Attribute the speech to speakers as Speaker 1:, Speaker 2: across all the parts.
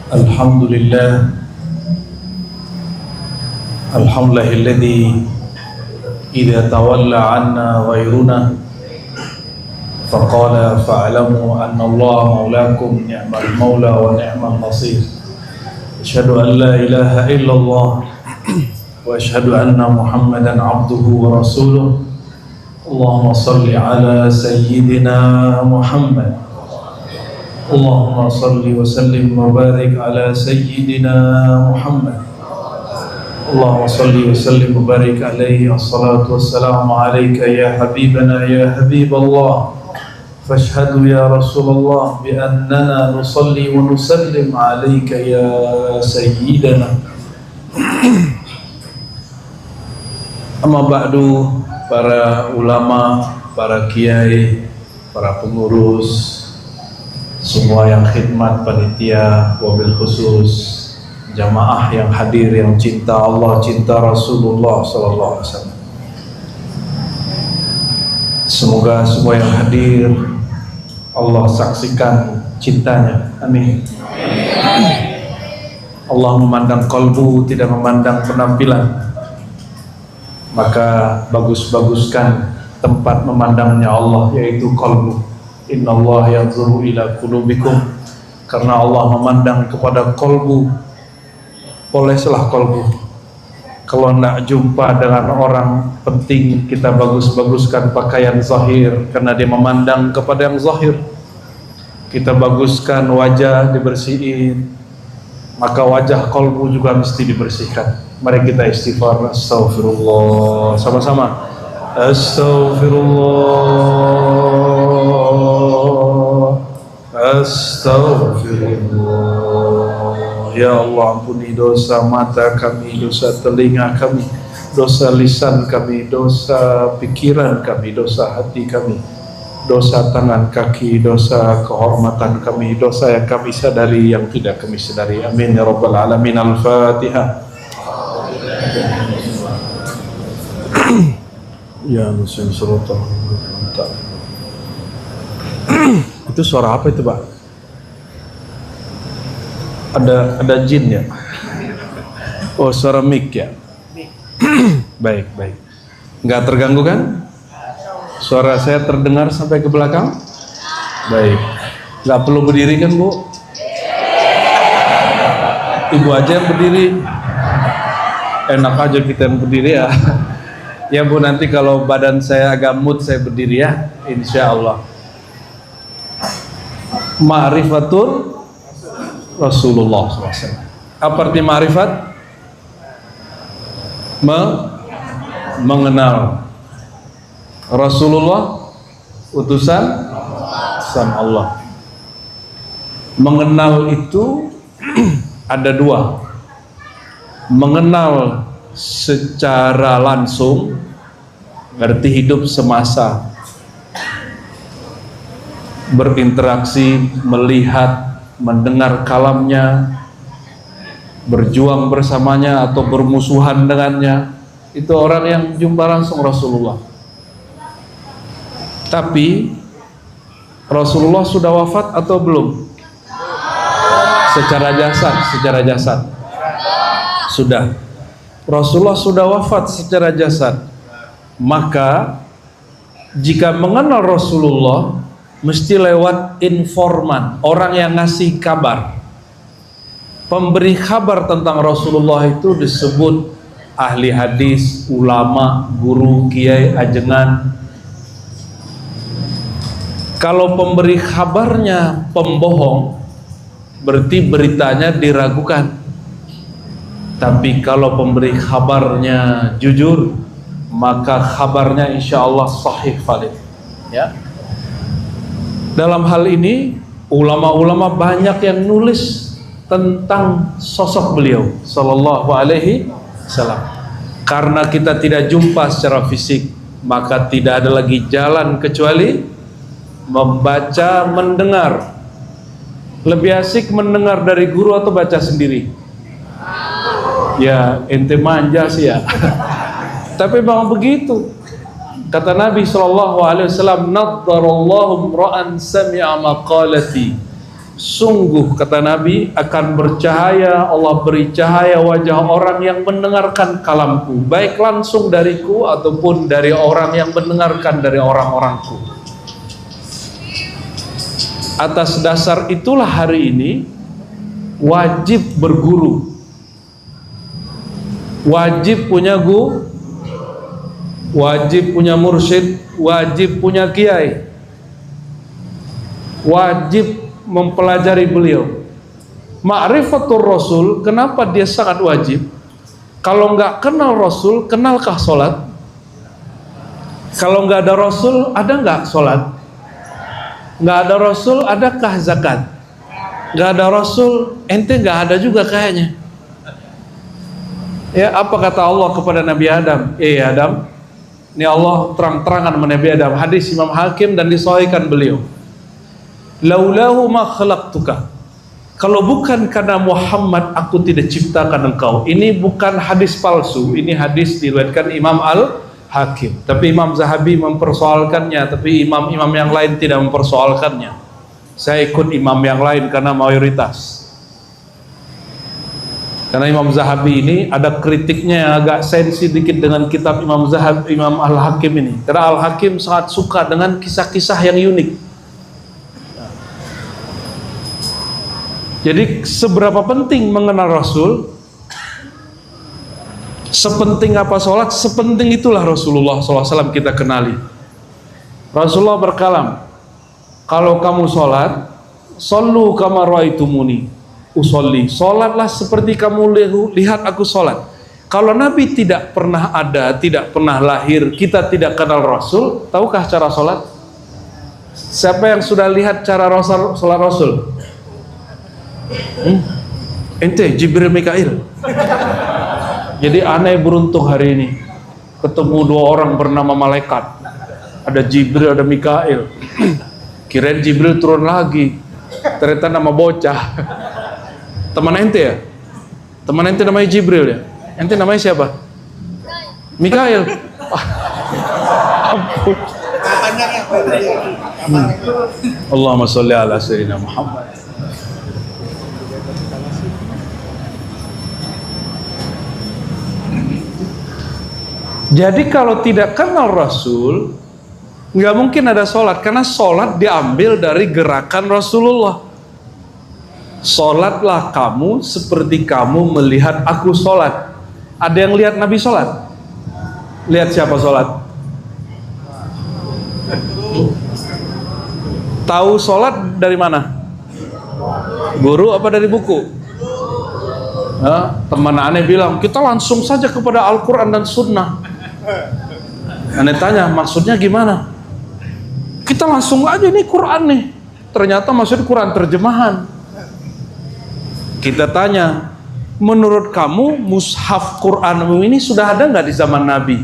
Speaker 1: Alhamdulillah, alhamdulillahilladzi idza tawalla 'anna ghairuna faqala fa'lamu anna Allah maulakum ni'mal maula wa ni'mal nasir. Asyhadu an la ilaha illallah wa asyhadu anna Muhammadan 'abduhu wa rasuluh. Allahumma shalli 'ala sayyidina Muhammad. Allahumma salli wa sallim wa barik ala sayyidina Muhammad. Allahumma salli wa sallim wa barik alaihi. Assalatu wassalamu alaika ya habibana ya habiballah. Fashhadu ya Rasulullah bi annana nusalli wa nusallim alaika ya sayyidana. Amma ba'du, para ulama, para kiai, para pengurus, semua yang khidmat panitia, wabil khusus jamaah yang hadir yang cinta Allah, cinta Rasulullah sallallahu alaihi wasallam. Semoga semua yang hadir Allah saksikan cintanya. Amin. Allah memandang qalbu, tidak memandang penampilan. Maka bagus-baguskan tempat memandangnya Allah, yaitu qalbu. Inna Allah yanzuru ila qulubikum. Karena Allah memandang kepada kolbu. Poleslah kolbu. Kalau nak jumpa dengan orang, penting kita bagus-baguskan pakaian zahir, karena dia memandang kepada yang zahir. Kita baguskan wajah, dibersihin, maka wajah kolbu juga mesti dibersihkan. Mari kita istighfar. Astaghfirullah sama-sama. Astaghfirullah. Ya Allah, ampuni dosa mata kami, dosa telinga kami, dosa lisan kami, dosa pikiran kami, dosa hati kami, dosa tangan kaki, dosa kehormatan kami, dosa yang kami sadari, yang tidak kami sadari. Amin ya rabbal alamin. Al-Fatihah. Ya Muslim Surata. Itu suara apa itu, Pak? Ada jin ya? Oh, suara mic ya? Baik. Nggak terganggu kan? Suara saya terdengar sampai ke belakang? Baik. Nggak perlu berdiri kan, Bu? Ibu aja yang berdiri. Enak aja kita yang berdiri ya. Ya Bu, nanti kalau badan saya agak mood saya berdiri ya, insya Allah. Ma'rifatul Rasulullah SAW. Apa arti ma'rifat? Mengenal Rasulullah, utusan Allah. Mengenal itu ada dua. Mengenal secara langsung berarti hidup semasa, berinteraksi, melihat, mendengar kalamnya, berjuang bersamanya atau bermusuhan dengannya. Itu orang yang jumpa langsung Rasulullah. Tapi Rasulullah sudah wafat atau belum? Secara jasad sudah. Rasulullah sudah wafat secara jasad. Maka jika mengenal Rasulullah mesti lewat informan, orang yang ngasih kabar. Pemberi kabar tentang Rasulullah itu disebut ahli hadis, ulama, guru, kiai, ajengan. Kalau pemberi kabarnya pembohong, berarti beritanya diragukan. Tapi kalau pemberi kabarnya jujur, maka kabarnya insya Allah sahih valid. Ya. Dalam hal ini ulama-ulama banyak yang nulis tentang sosok beliau sallallahu alaihi wasallam. Karena kita tidak jumpa secara fisik, maka tidak ada lagi jalan kecuali membaca, mendengar. Lebih asik mendengar dari guru atau baca sendiri? Ya ente manja sih ya. Tapi memang begitu. Kata Nabi SAW, nadharallahu imra'an sami'a maqalati Sungguh kata Nabi akan bercahaya, Allah beri cahaya wajah orang yang mendengarkan kalamku, baik langsung dariku ataupun dari orang yang mendengarkan dari orang-orangku. Atas dasar itulah hari ini wajib berguru, wajib punya guru, wajib punya mursyid, wajib punya kiai, wajib mempelajari beliau. Ma'rifatul Rasul, kenapa dia sangat wajib? Kalau nggak kenal Rasul, kenalkah sholat? Kalau nggak ada Rasul, ada nggak sholat? Nggak ada Rasul, adakah zakat? Nggak ada Rasul, ente nggak ada juga kayaknya. Ya, apa kata Allah kepada Nabi Adam? Adam, ini Allah terang-terangan sama Nabi Adam. Hadis Imam Hakim dan disahihkan beliau. Laulahu ma khalaqtuka. Kalau bukan karena Muhammad, aku tidak ciptakan engkau. Ini bukan hadis palsu, ini hadis diriwayatkan Imam Al-Hakim. Tapi Imam Zahabi mempersoalkannya, tapi imam-imam yang lain tidak mempersoalkannya. Saya ikut imam yang lain karena mayoritas. Karena Imam Zahabi ini ada kritiknya yang agak sensi dikit dengan kitab Imam Al-Hakim ini. Karena Al-Hakim sangat suka dengan kisah-kisah yang unik. Jadi seberapa penting mengenal Rasul, sepenting apa sholat, sepenting itulah Rasulullah SAW kita kenali. Rasulullah berkalam, kalau kamu sholat, sallu kama ra'aitumuni usolli, sholatlah seperti kamu lihat aku sholat. Kalau Nabi tidak pernah ada, tidak pernah lahir, kita tidak kenal Rasul, tahukah cara sholat? Siapa yang sudah lihat cara sholat Rasul? Ente Jibril Mikail. Jadi aneh beruntung hari ini ketemu dua orang bernama malaikat, ada Jibril ada Mikail. Kirain Jibril turun lagi, ternyata nama bocah. Teman ente ya? Teman ente namanya Jibril ya? Ente namanya siapa? Mikail. Ampun. Allahumma sholli ala sayyidina Muhammad. Jadi kalau tidak kenal Rasul, nggak mungkin ada sholat, karena sholat diambil dari gerakan Rasulullah. Sholatlah kamu seperti kamu melihat aku sholat. Ada yang lihat Nabi sholat? Lihat siapa sholat? Tahu sholat dari mana? Guru apa dari buku? Teman aneh bilang, kita langsung saja kepada Al-Quran dan Sunnah. Aneh tanya, maksudnya gimana? Kita langsung aja nih Quran nih. Ternyata maksud Quran terjemahan. Kita tanya, menurut kamu mushaf Quran ini sudah ada nggak di zaman Nabi?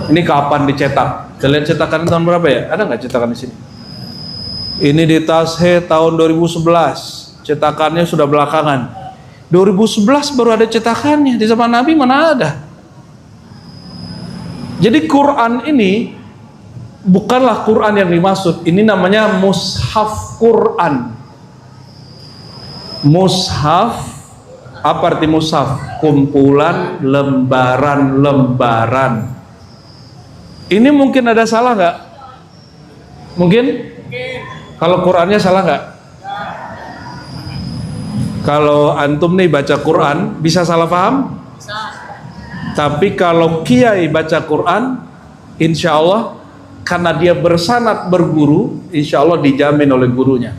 Speaker 1: Ini kapan dicetak? Kita lihat cetakan tahun berapa ya? Ada nggak cetakan di sini? Ini di Tashe tahun 2011. Cetakannya sudah belakangan. 2011 baru ada cetakannya. Di zaman Nabi mana ada? Jadi Quran ini bukanlah Quran yang dimaksud. Ini namanya mushaf Quran. Mushaf, apa arti mushaf? Kumpulan lembaran-lembaran. Ini mungkin ada salah nggak? Mungkin? Kalau Qurannya salah nggak? Kalau antum nih baca Quran bisa salah paham? Tapi kalau kiai baca Quran, insya Allah karena dia bersanad berguru, insya Allah dijamin oleh gurunya.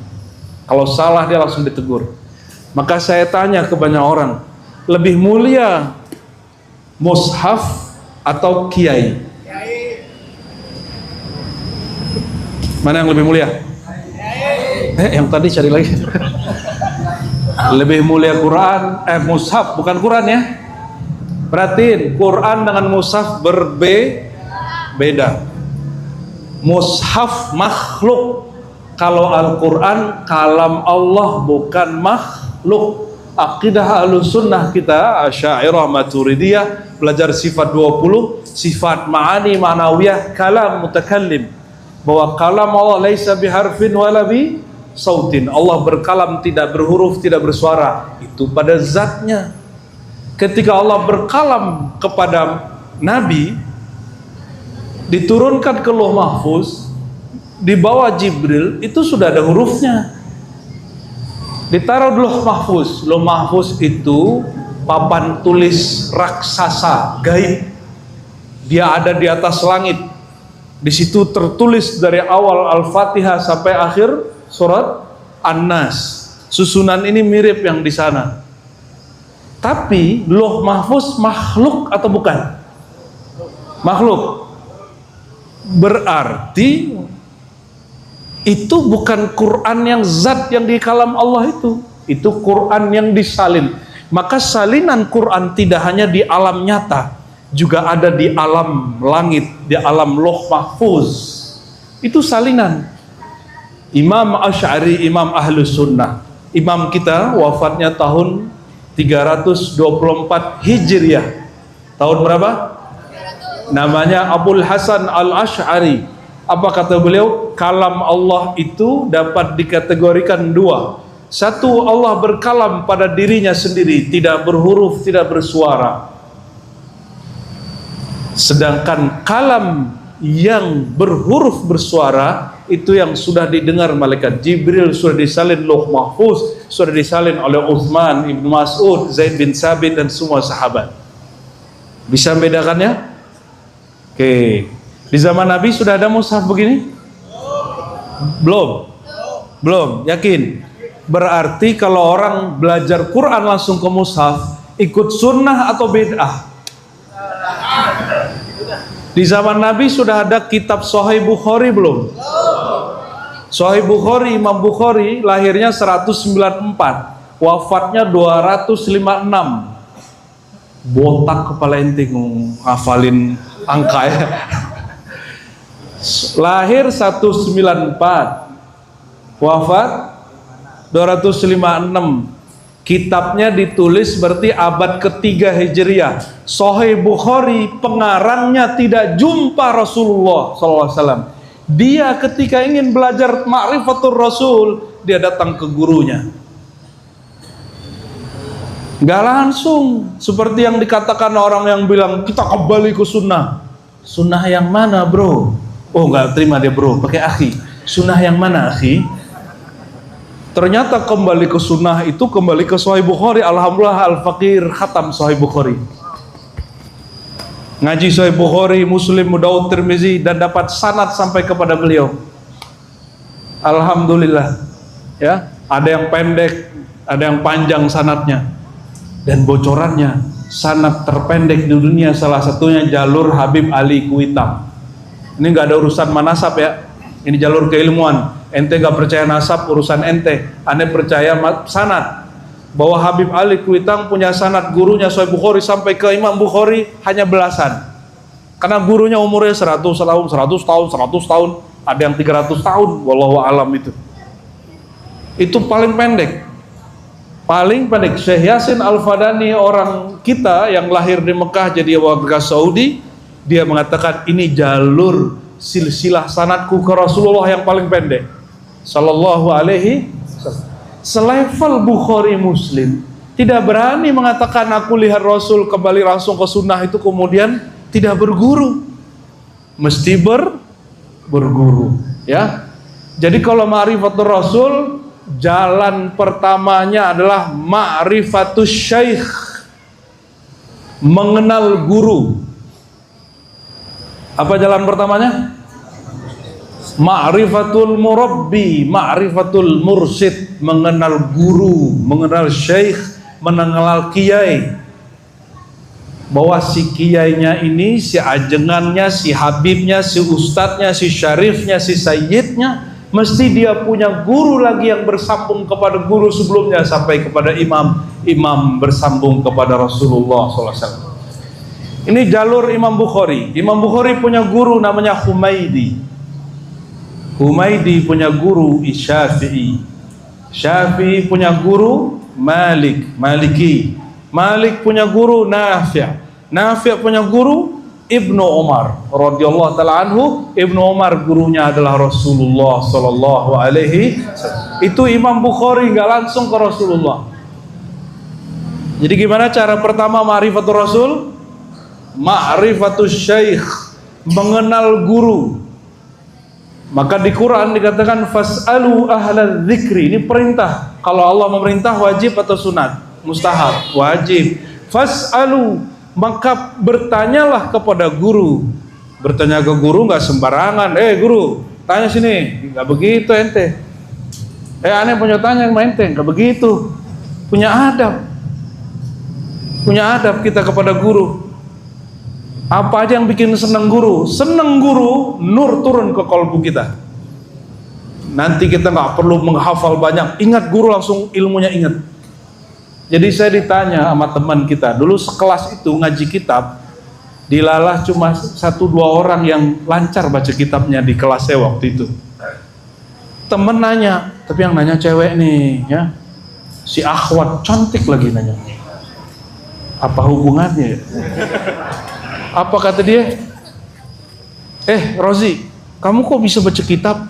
Speaker 1: Kalau salah dia langsung ditegur. Maka saya tanya ke banyak orang, lebih mulia mushaf atau kiai? Mana yang lebih mulia? Yang tadi cari lagi. Lebih mulia Quran, mushaf bukan Quran ya. Perhatiin, Quran dengan mushaf berbeda. Mushaf makhluk. Kalau Al-Quran kalam Allah, bukan makhluk. Aqidah Ahlussunnah kita Asy'ariyah Maturidiyah belajar sifat 20, sifat ma'ani ma'nawiyah kalam mutakallim, bahwa kalam Allah laisa biharfin wala bi sautin. Allah berkalam tidak berhuruf, tidak bersuara. Itu pada zatnya. Ketika Allah berkalam kepada Nabi, diturunkan ke Lauh Mahfuz, dibawa Jibril, itu sudah ada hurufnya. Ditaruh di Lauh Mahfuz. Lauh Mahfuz itu papan tulis raksasa gaib. Dia ada di atas langit. Di situ tertulis dari awal Al-Fatihah sampai akhir surat An-Nas. Susunan ini mirip yang di sana. Tapi Lauh Mahfuz makhluk atau bukan? Makhluk. Berarti itu bukan Quran yang zat yang di kalam Allah itu. Itu Quran yang disalin. Maka salinan Quran tidak hanya di alam nyata, juga ada di alam langit, di alam Lauh Mahfuz. Itu salinan. Imam Asy'ari, Imam Ahlus Sunnah, imam kita wafatnya tahun 324 Hijriah. Tahun berapa? Namanya Abul Hasan Al-Asy'ari. Apa kata beliau? Kalam Allah itu dapat dikategorikan dua. Satu, Allah berkalam pada dirinya sendiri, tidak berhuruf, tidak bersuara. Sedangkan kalam yang berhuruf bersuara itu yang sudah didengar malaikat Jibril, sudah disalin Lauh Mahfuz, sudah disalin oleh Utsman, Ibnu Mas'ud, Zaid bin Sabit dan semua sahabat. Bisa membedakannya? Oke. Di zaman Nabi sudah ada mushaf begini? Belum. Belum, yakin. Berarti kalau orang belajar Quran langsung ke mushaf, ikut sunnah atau bid'ah? Di zaman Nabi sudah ada kitab Sahih Bukhari belum? Sahih Bukhari, Imam Bukhari lahirnya 194, wafatnya 256. Botak kepala ente ngafalin angka ya. Lahir 194, wafat 256. Kitabnya ditulis berarti abad ketiga Hijriah. Sahih Bukhari pengarangnya tidak jumpa Rasulullah SAW. Dia ketika ingin belajar ma'rifatul Rasul, dia datang ke gurunya. Gak langsung seperti yang dikatakan orang yang bilang kita kembali ke sunnah. Sunnah yang mana bro? Oh gak terima dia bro, pakai akhi. Sunnah yang mana akhi? Ternyata kembali ke sunnah itu kembali ke Sahih Bukhari. Alhamdulillah Al-Faqir khatam Sahih Bukhari. Ngaji Sahih Bukhari, Muslim, Daud, Tirmizi dan dapat sanad sampai kepada beliau. Alhamdulillah. Ya, ada yang pendek, ada yang panjang sanadnya. Dan bocorannya, sanad terpendek di dunia salah satunya jalur Habib Ali Kuitang. Ini nggak ada urusan manasab ya. Ini jalur keilmuan. Ente gak percaya nasab urusan ente, ane percaya sanad. Bahwa Habib Ali Kuitang punya sanad gurunya Sahih Bukhari sampai ke Imam Bukhari hanya belasan. Karena gurunya umurnya 100 tahun, 100 tahun, 100 tahun, ada yang 300 tahun, wallahu alam itu. Itu paling pendek. Paling pendek. Syekh Yasin Al-Fadani, orang kita yang lahir di Mekah jadi warga Saudi, dia mengatakan ini jalur silsilah sanadku ke Rasulullah yang paling pendek. Sallallahu alaihi wasallam. Selevel Bukhari Muslim tidak berani mengatakan aku lihat Rasul kembali langsung ke sunnah itu kemudian tidak berguru. Mesti berguru ya. Jadi kalau ma'rifatul Rasul, jalan pertamanya adalah ma'rifatus syekh, mengenal guru. Apa jalan pertamanya? Ma'rifatul murabbi, ma'rifatul mursyid, mengenal guru, mengenal syekh, mengenal kiai. Bahwa si kiainya ini, si ajengannya, si habibnya, si ustadznya, si syarifnya, si sayyidnya, mesti dia punya guru lagi yang bersambung kepada guru sebelumnya sampai kepada imam, imam bersambung kepada Rasulullah SAW. Ini jalur Imam Bukhari. Imam Bukhari punya guru namanya Humaidi. Humaidi punya guru Syafi'i. Syafi'i punya guru Maliki. Malik punya guru Nafi'. Nafi' punya guru Ibnu Umar radhiyallahu taala anhu. Ibnu Umar gurunya adalah Rasulullah sallallahu alaihi wasallam. Itu Imam Bukhari nggak langsung ke Rasulullah. Jadi gimana cara pertama ma'rifatul Rasul? Ma'rifatul Syekh, mengenal guru. Maka di Quran dikatakan fas'alu ahlal dzikri. Ini perintah. Kalau Allah memerintah wajib atau sunat? Mustahab, wajib. Fas'alu, maka bertanyalah kepada guru. Bertanya ke guru nggak sembarangan. Guru, tanya sini. Nggak begitu ente. Aneh punya tanya sama ente. Nggak begitu. Punya adab. Punya adab kita kepada guru. Apa aja yang bikin senang guru? Senang guru, nur turun ke kalbu kita. Nanti kita nggak perlu menghafal banyak. Ingat guru langsung ilmunya ingat. Jadi saya ditanya sama teman kita, dulu sekelas itu ngaji kitab, dilalah cuma 1-2 orang yang lancar baca kitabnya di kelas saya waktu itu. Temen nanya, tapi yang nanya cewek nih, ya, si akhwat cantik lagi nanya. Apa hubungannya? Apa kata dia? Rozi, kamu kok bisa baca kitab?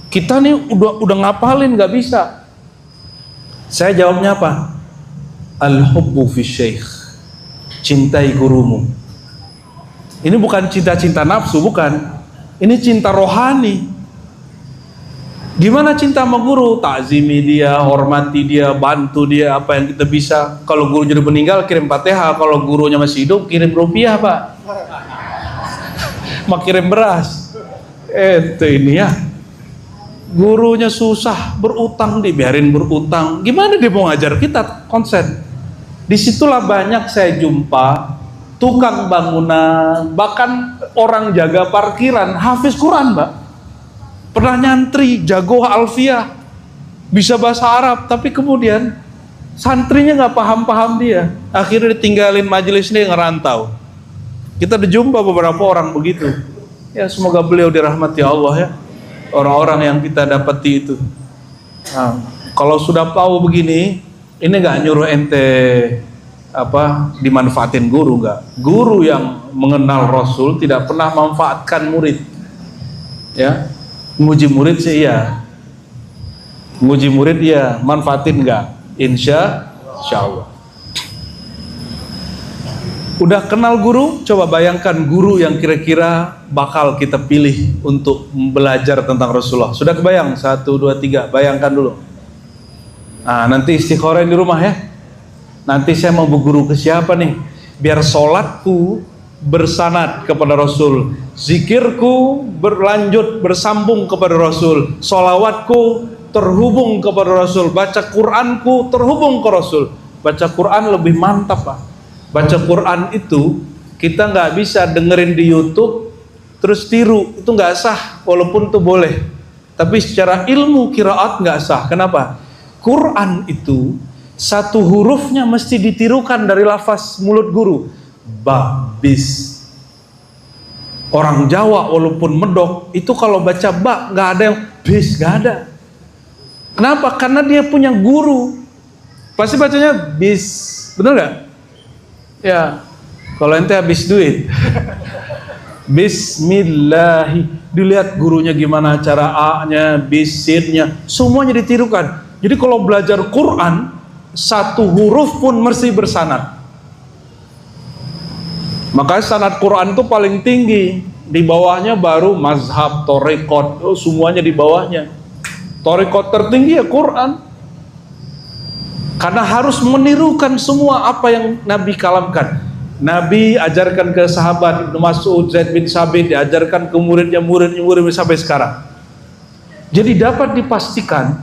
Speaker 1: Kita nih udah ngapalin nggak bisa. Saya jawabnya apa? Al-hubbu fi syekh, cintai gurumu. Ini bukan cinta-cinta nafsu, bukan. Ini cinta rohani. Gimana cinta sama guru? Takzimi dia, hormati dia, bantu dia apa yang kita bisa. Kalau guru jadi meninggal kirim Fatihah, kalau gurunya masih hidup kirim rupiah, Pak. Mak kirim beras. Itu ini ya. Gurunya susah, berutang, dibiarin berutang. Gimana dia mau ngajar kita? Konsen. Disitulah banyak saya jumpa tukang bangunan, bahkan orang jaga parkiran, hafiz Quran, Mbak. Pernah nyantri, jago alfiah, bisa bahasa Arab, tapi kemudian santrinya nggak paham-paham dia. Akhirnya ditinggalin majelis dia ngerantau. Kita udah jumpa beberapa orang begitu. Ya semoga beliau dirahmati Allah ya. Orang-orang yang kita dapati itu. Nah, kalau sudah tahu begini, ini nggak nyuruh ente dimanfaatin guru, nggak. Guru yang mengenal Rasul tidak pernah manfaatkan murid. Ya, nguji murid sih iya. Nguji murid iya, manfaatin nggak? Insya Allah. Udah kenal guru? Coba bayangkan guru yang kira-kira bakal kita pilih untuk belajar tentang Rasulullah. Sudah kebayang? 1, 2, 3. Bayangkan dulu. Nah, nanti istikharah di rumah ya. Nanti saya mau berguru ke siapa nih? Biar sholatku bersanad kepada Rasul, zikirku berlanjut bersambung kepada Rasul, sholawatku terhubung kepada Rasul, baca Quranku terhubung ke Rasul. Baca Quran lebih mantap, Pak. Baca Quran itu kita nggak bisa dengerin di YouTube terus tiru, itu nggak sah, walaupun itu boleh. Tapi secara ilmu qiraat nggak sah. Kenapa? Quran itu satu hurufnya mesti ditirukan dari lafaz mulut guru. Ba, bis. Orang Jawa walaupun medok itu kalau baca ba nggak ada yang bis, nggak ada. Kenapa? Karena dia punya guru. Pasti bacanya bis, benar nggak? Ya, kalau ente habis duit. Bismillahi, dilihat gurunya gimana cara A-nya, bis-nya, semuanya ditirukan. Jadi kalau belajar Quran, satu huruf pun mesti bersanad. Makanya sanad Quran itu paling tinggi. Di bawahnya baru mazhab, thariqat, semuanya di bawahnya. Thariqat tertinggi ya Quran. Karena harus menirukan semua apa yang Nabi kalamkan. Nabi ajarkan ke sahabat Ibnu Mas'ud, Zaid bin Sabit, diajarkan ke muridnya sampai sekarang. Jadi dapat dipastikan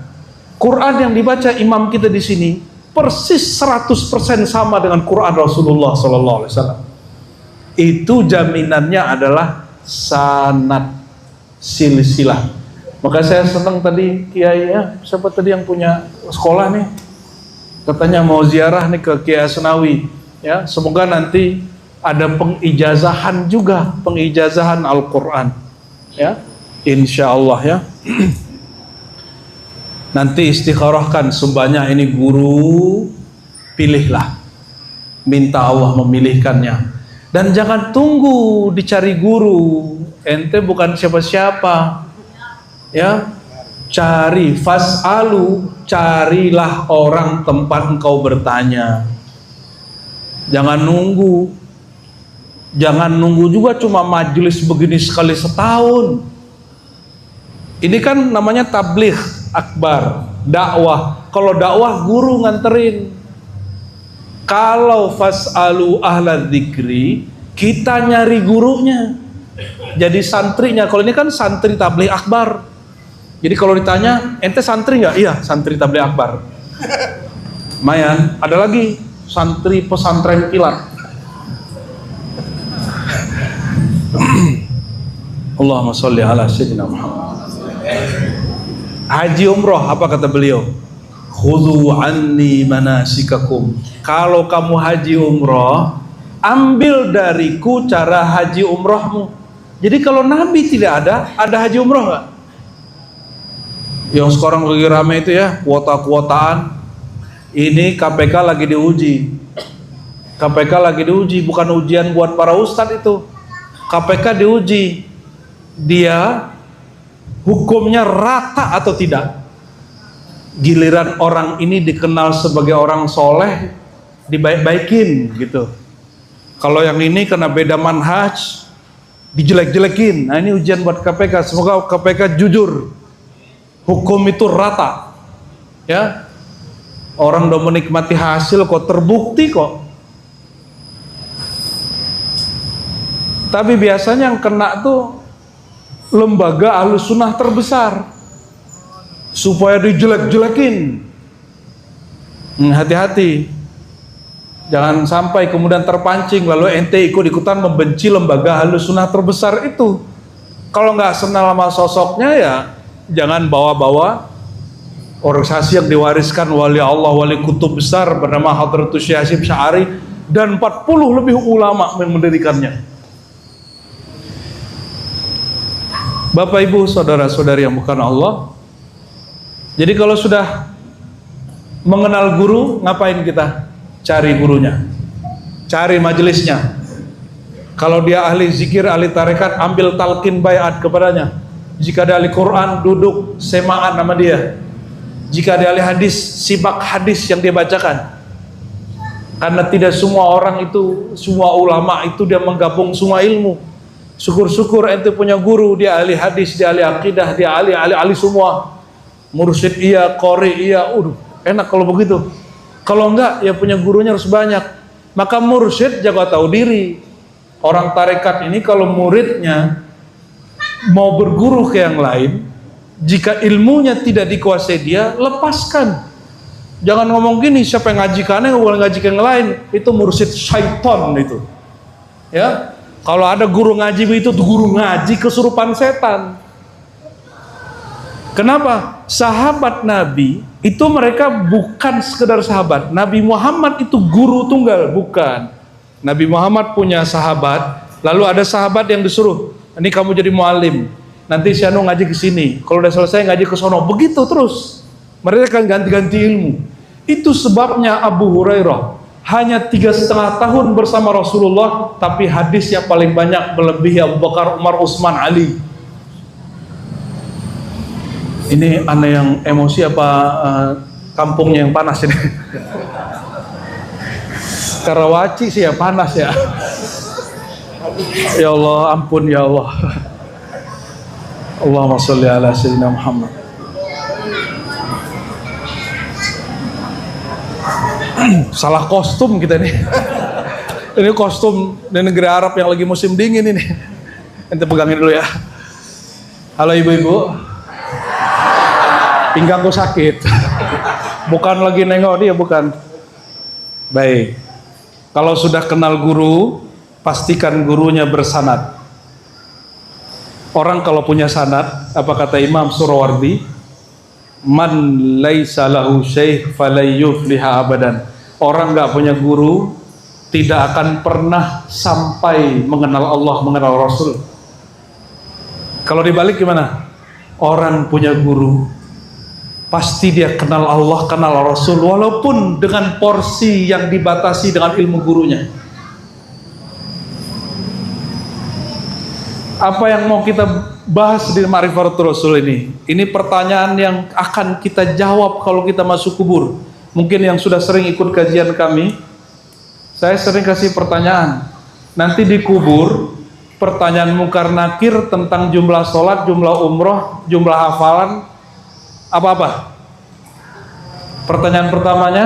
Speaker 1: Quran yang dibaca imam kita di sini persis 100% sama dengan Quran Rasulullah SAW. Itu jaminannya adalah sanad, silsilah. Maka saya senang tadi kiai ya, siapa tadi yang punya sekolah nih? Katanya mau ziarah nih ke Kiai Asnawi, ya semoga nanti ada pengijazahan juga, pengijazahan Al-Quran, ya insya Allah ya. Nanti istikharahkan sebanyak ini guru, pilihlah, minta Allah memilihkannya. Dan jangan tunggu dicari guru. Ente bukan siapa-siapa. Ya. Cari, fas'alu, carilah orang tempat engkau bertanya. Jangan nunggu. Jangan nunggu juga cuma majelis begini sekali setahun. Ini kan namanya tabligh akbar, dakwah. Kalau dakwah guru nganterin. Kalau fas'alu ahla dzikri, kita nyari gurunya. Jadi santrinya. Kalau ini kan santri tabligh akbar. Jadi kalau ditanya, ente santri nggak? Iya, santri tabligh akbar. Lumayan. Ada lagi santri pesantren kilat. Allahumma sholli ala sayyidina Muhammad. Haji umroh, apa kata beliau? Khudhu anni manasikakum. Kalau kamu haji umroh, ambil dariku cara haji umrohmu. Jadi kalau Nabi tidak ada haji umroh nggak? Yang sekarang lagi rame itu ya, kuota-kuotaan. Ini KPK lagi diuji. KPK lagi diuji, bukan ujian buat para ustadz itu. KPK diuji, dia hukumnya rata atau tidak. Giliran orang ini dikenal sebagai orang soleh, dibaik-baikin gitu. Kalau yang ini kena beda manhaj, dijelek-jelekin. Nah ini ujian buat KPK. Semoga KPK jujur, hukum itu rata. Ya, orang udah menikmati hasil kok, terbukti kok. Tapi biasanya yang kena tuh lembaga Ahlus Sunnah terbesar, supaya dijelek-jelekin. Hati-hati, jangan sampai kemudian terpancing lalu ente ikut-ikutan membenci lembaga Ahlus Sunnah terbesar itu. Kalau nggak senang sama sosoknya ya jangan bawa-bawa organisasi yang diwariskan wali Allah, wali kutub besar bernama Hadratus Syekh Hasyim Sya'ari dan 40 lebih ulama yang mendirikannya. Bapak Ibu saudara-saudari yang bukan Allah, jadi kalau sudah mengenal guru, ngapain kita? Cari gurunya, cari majelisnya. Kalau dia ahli zikir, ahli tarekat, ambil talqin bayat kepadanya. Jika dia ahli Quran, duduk semaan nama dia. Jika dia ahli hadis, simak hadis yang dia bacakan. Karena tidak semua orang itu, semua ulama itu dia menggabung semua ilmu. Syukur-syukur ente punya guru, dia ahli hadis, dia ahli akidah, dia ahli semua. Mursyid iya, qori iya, enak kalau begitu. Kalau enggak, ya punya gurunya harus banyak. Maka mursyid jaga tahu diri. Orang tarekat ini kalau muridnya mau berguru ke yang lain, jika ilmunya tidak dikuasai dia, lepaskan. Jangan ngomong gini, siapa yang ngajikannya nggak boleh ngaji ke yang lain. Itu mursyid syaitan itu. Ya, kalau ada guru ngaji itu guru ngaji kesurupan setan. Kenapa? Sahabat Nabi itu mereka bukan sekedar sahabat. Nabi Muhammad itu guru tunggal, bukan. Nabi Muhammad punya sahabat, lalu ada sahabat yang disuruh, ini kamu jadi mualim. Nanti si anu ngaji ke sini. Kalau udah selesai ngaji ke sono. Begitu terus. Mereka akan ganti-ganti ilmu. Itu sebabnya Abu Hurairah hanya 3,5 tahun bersama Rasulullah, tapi hadis yang paling banyak melebihi Abu Bakar, Umar, Utsman, Ali. Ini aneh yang emosi apa kampungnya yang panas ini? Karawaci sih ya panas ya. Ya Allah, ampun ya Allah. Allahumma sholli ala sayyidina Muhammad. Salah kostum kita nih. Ini kostum di negara Arab yang lagi musim dingin ini. Ente pegangin dulu ya. Halo ibu-ibu. Pinggangku sakit. Bukan lagi nengok dia, bukan. Baik. Kalau sudah kenal guru, pastikan gurunya bersanad. Orang kalau punya sanad, apa kata Imam Surawardi? Man laisa lahu syekh falay yufliha abadan. Orang nggak punya guru tidak akan pernah sampai mengenal Allah, mengenal Rasul. Kalau dibalik gimana? Orang punya guru pasti dia kenal Allah, kenal Rasul, walaupun dengan porsi yang dibatasi dengan ilmu gurunya. Apa yang mau kita bahas di Ma'rifatul Rasul ini? Ini pertanyaan yang akan kita jawab kalau kita masuk kubur. Mungkin yang sudah sering ikut kajian kami, saya sering kasih pertanyaan. Nanti di kubur, pertanyaan Munkar Nakir tentang jumlah sholat, jumlah umroh, jumlah hafalan, apa-apa. Pertanyaan pertamanya,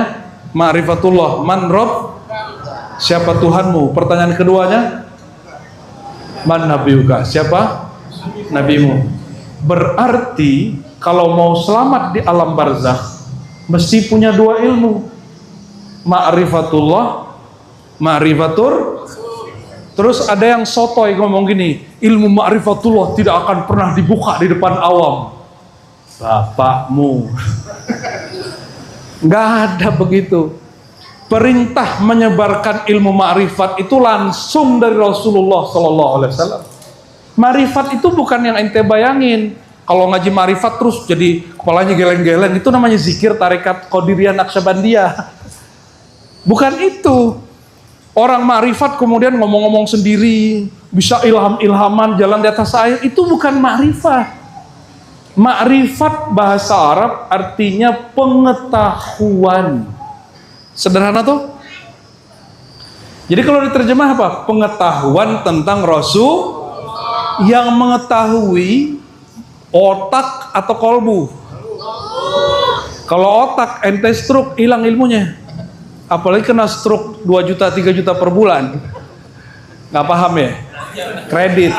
Speaker 1: Ma'rifatullah, man Rob, siapa Tuhanmu? Pertanyaan keduanya, man nabiyuka, siapa nabimu? Berarti kalau mau selamat di alam barzakh mesti punya dua ilmu, ma'rifatullah, ma'rifatur. Terus ada yang sotoy ngomong gini, ilmu ma'rifatullah tidak akan pernah dibuka di depan awam. Bapakmu. Nggak ada begitu. Perintah menyebarkan ilmu ma'rifat itu langsung dari Rasulullah Sallallahu Alaihi Wasallam. Ma'rifat itu bukan yang ente bayangin. Kalau ngaji ma'rifat terus jadi kepalanya geleng-geleng, itu namanya zikir tarekat Qadiriyah Naqsyabandiyah. Bukan itu. Orang ma'rifat kemudian ngomong-ngomong sendiri, bisa ilham-ilhaman jalan di atas air, itu bukan ma'rifat. Ma'rifat bahasa Arab artinya pengetahuan. Sederhana tuh. Jadi kalau diterjemah apa? Pengetahuan tentang Rasul yang mengetahui otak atau kolbu. Kalau otak ente stroke, hilang ilmunya. Apalagi kena stroke 2 juta 3 juta per bulan. Nggak paham ya? Kredit.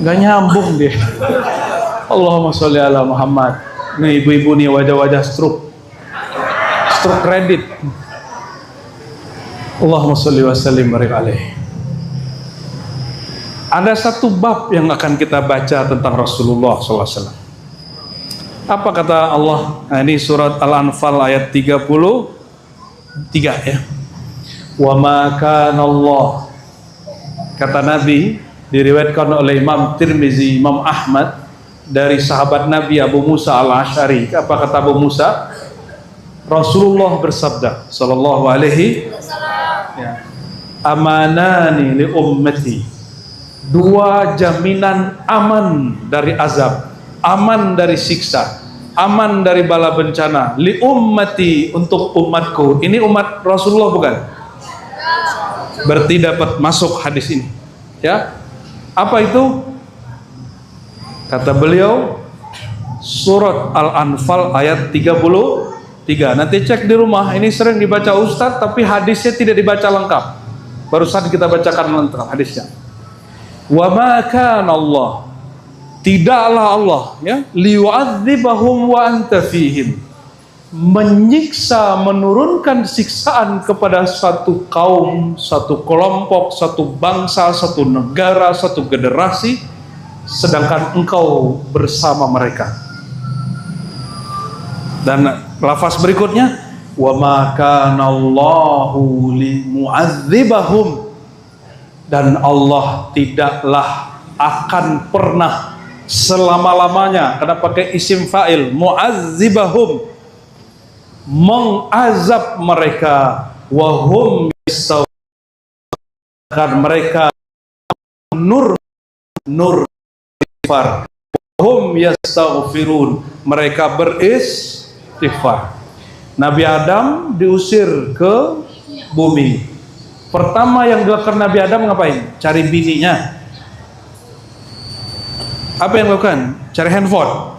Speaker 1: Nggak nyambung deh. Allahumma sholli ala Muhammad. Nih ibu-ibu nih wajah-wajah stroke kredit. Allahumma sholli wa sallim barik alaih. Ada satu bab yang akan kita baca tentang Rasulullah SAW. Apa kata Allah? Nah, ini surat Al-Anfal ayat 33 ya. Wa ma kana Allah, kata Nabi, diriwayatkan oleh Imam Tirmizi, Imam Ahmad, dari sahabat Nabi Abu Musa Al-Asy'ari. Apa kata Abu Musa? Rasulullah bersabda sallallahu alaihi wasallam, amanani li ummati, dua jaminan aman dari azab, aman dari siksa, aman dari bala bencana, li ummati, untuk umatku. Ini umat Rasulullah bukan? Berarti dapat masuk hadis ini ya. Apa itu? Kata beliau, surat Al-Anfal ayat 33. Nanti cek di rumah, ini sering dibaca Ustadz tapi hadisnya tidak dibaca lengkap. Barusan kita bacakan lengkap hadisnya. Wa ma kana Allah, tidaklah Allah ya, liyu'adzibahum wa anta fihim, menyiksa, menurunkan siksaan kepada satu kaum, satu kelompok, satu bangsa, satu negara, satu generasi, sedangkan engkau bersama mereka. Dan lafaz berikutnya, wa ma kana Allahu limu'adzibahum, dan Allah tidaklah akan pernah selama-lamanya, karena pakai isim fa'il, mu'adzibahum, mengazab mereka, wahum yastaghfirun, mereka nur istighfar, wahum yastaghfirun, mereka beristighfar. Nabi Adam diusir ke bumi. Pertama yang dilakukan Nabi Adam ngapain? Cari bininya. Apa yang dilakukan? Cari handphone.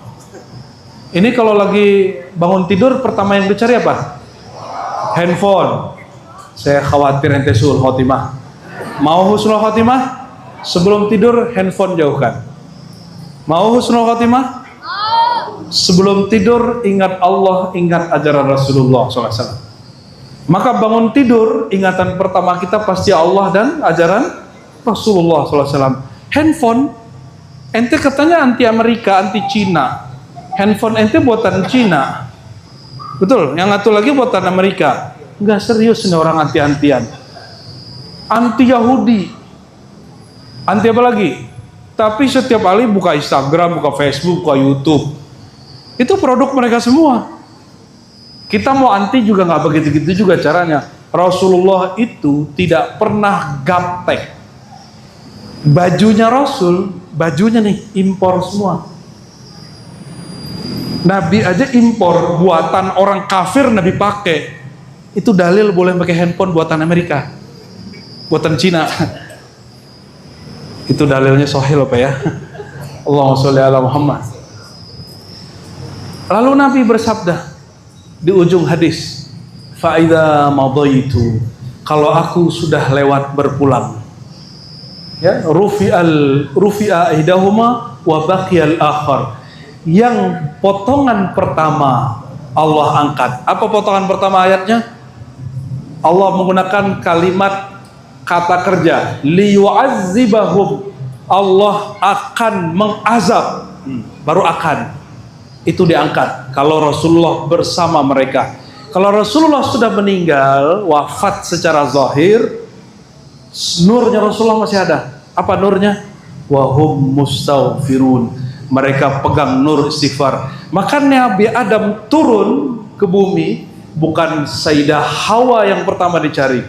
Speaker 1: Ini kalau lagi bangun tidur, pertama yang dicari apa? Handphone. Saya khawatir ente sul khotimah. Mau husnul khotimah? Sebelum tidur handphone jauhkan. Mau husnul khotimah? Sebelum tidur ingat Allah, ingat ajaran Rasulullah SAW. Maka bangun tidur, ingatan pertama kita pasti Allah dan ajaran Rasulullah SAW. Handphone, ente katanya anti Amerika, anti Cina. Handphone ente buatan Cina, betul? Yang satu lagi buatan Amerika. Nggak serius nih orang anti-antian. Anti Yahudi, anti apa lagi? Tapi setiap kali buka Instagram, buka Facebook, buka YouTube, itu produk mereka semua. Kita mau anti juga nggak begitu-gitu juga caranya. Rasulullah itu tidak pernah gaptek. Bajunya Rasul, bajunya nih impor semua. Nabi aja impor, buatan orang kafir Nabi pakai. Itu dalil boleh pakai handphone buatan Amerika, buatan Cina. Itu dalilnya sahih apa ya? Allahumma sholli ala Muhammad. Lalu Nabi bersabda di ujung hadis, fa idza madaitu, kalau aku sudah lewat berpulang, ya, rufi'a ihdahuma wa baqiyal akhar. Yang potongan pertama Allah angkat. Apa potongan pertama ayatnya? Allah menggunakan kalimat kata kerja, liyu'adzibahum. Allah akan mengazab. Baru akan. Itu diangkat kalau Rasulullah bersama mereka. Kalau Rasulullah sudah meninggal, wafat secara zahir, nurnya Rasulullah masih ada. Apa nurnya? Wahum mustaghfirun. Mereka pegang nur istighfar. Makanya Nabi Adam turun ke bumi, bukan Sayyidah Hawa yang pertama dicari.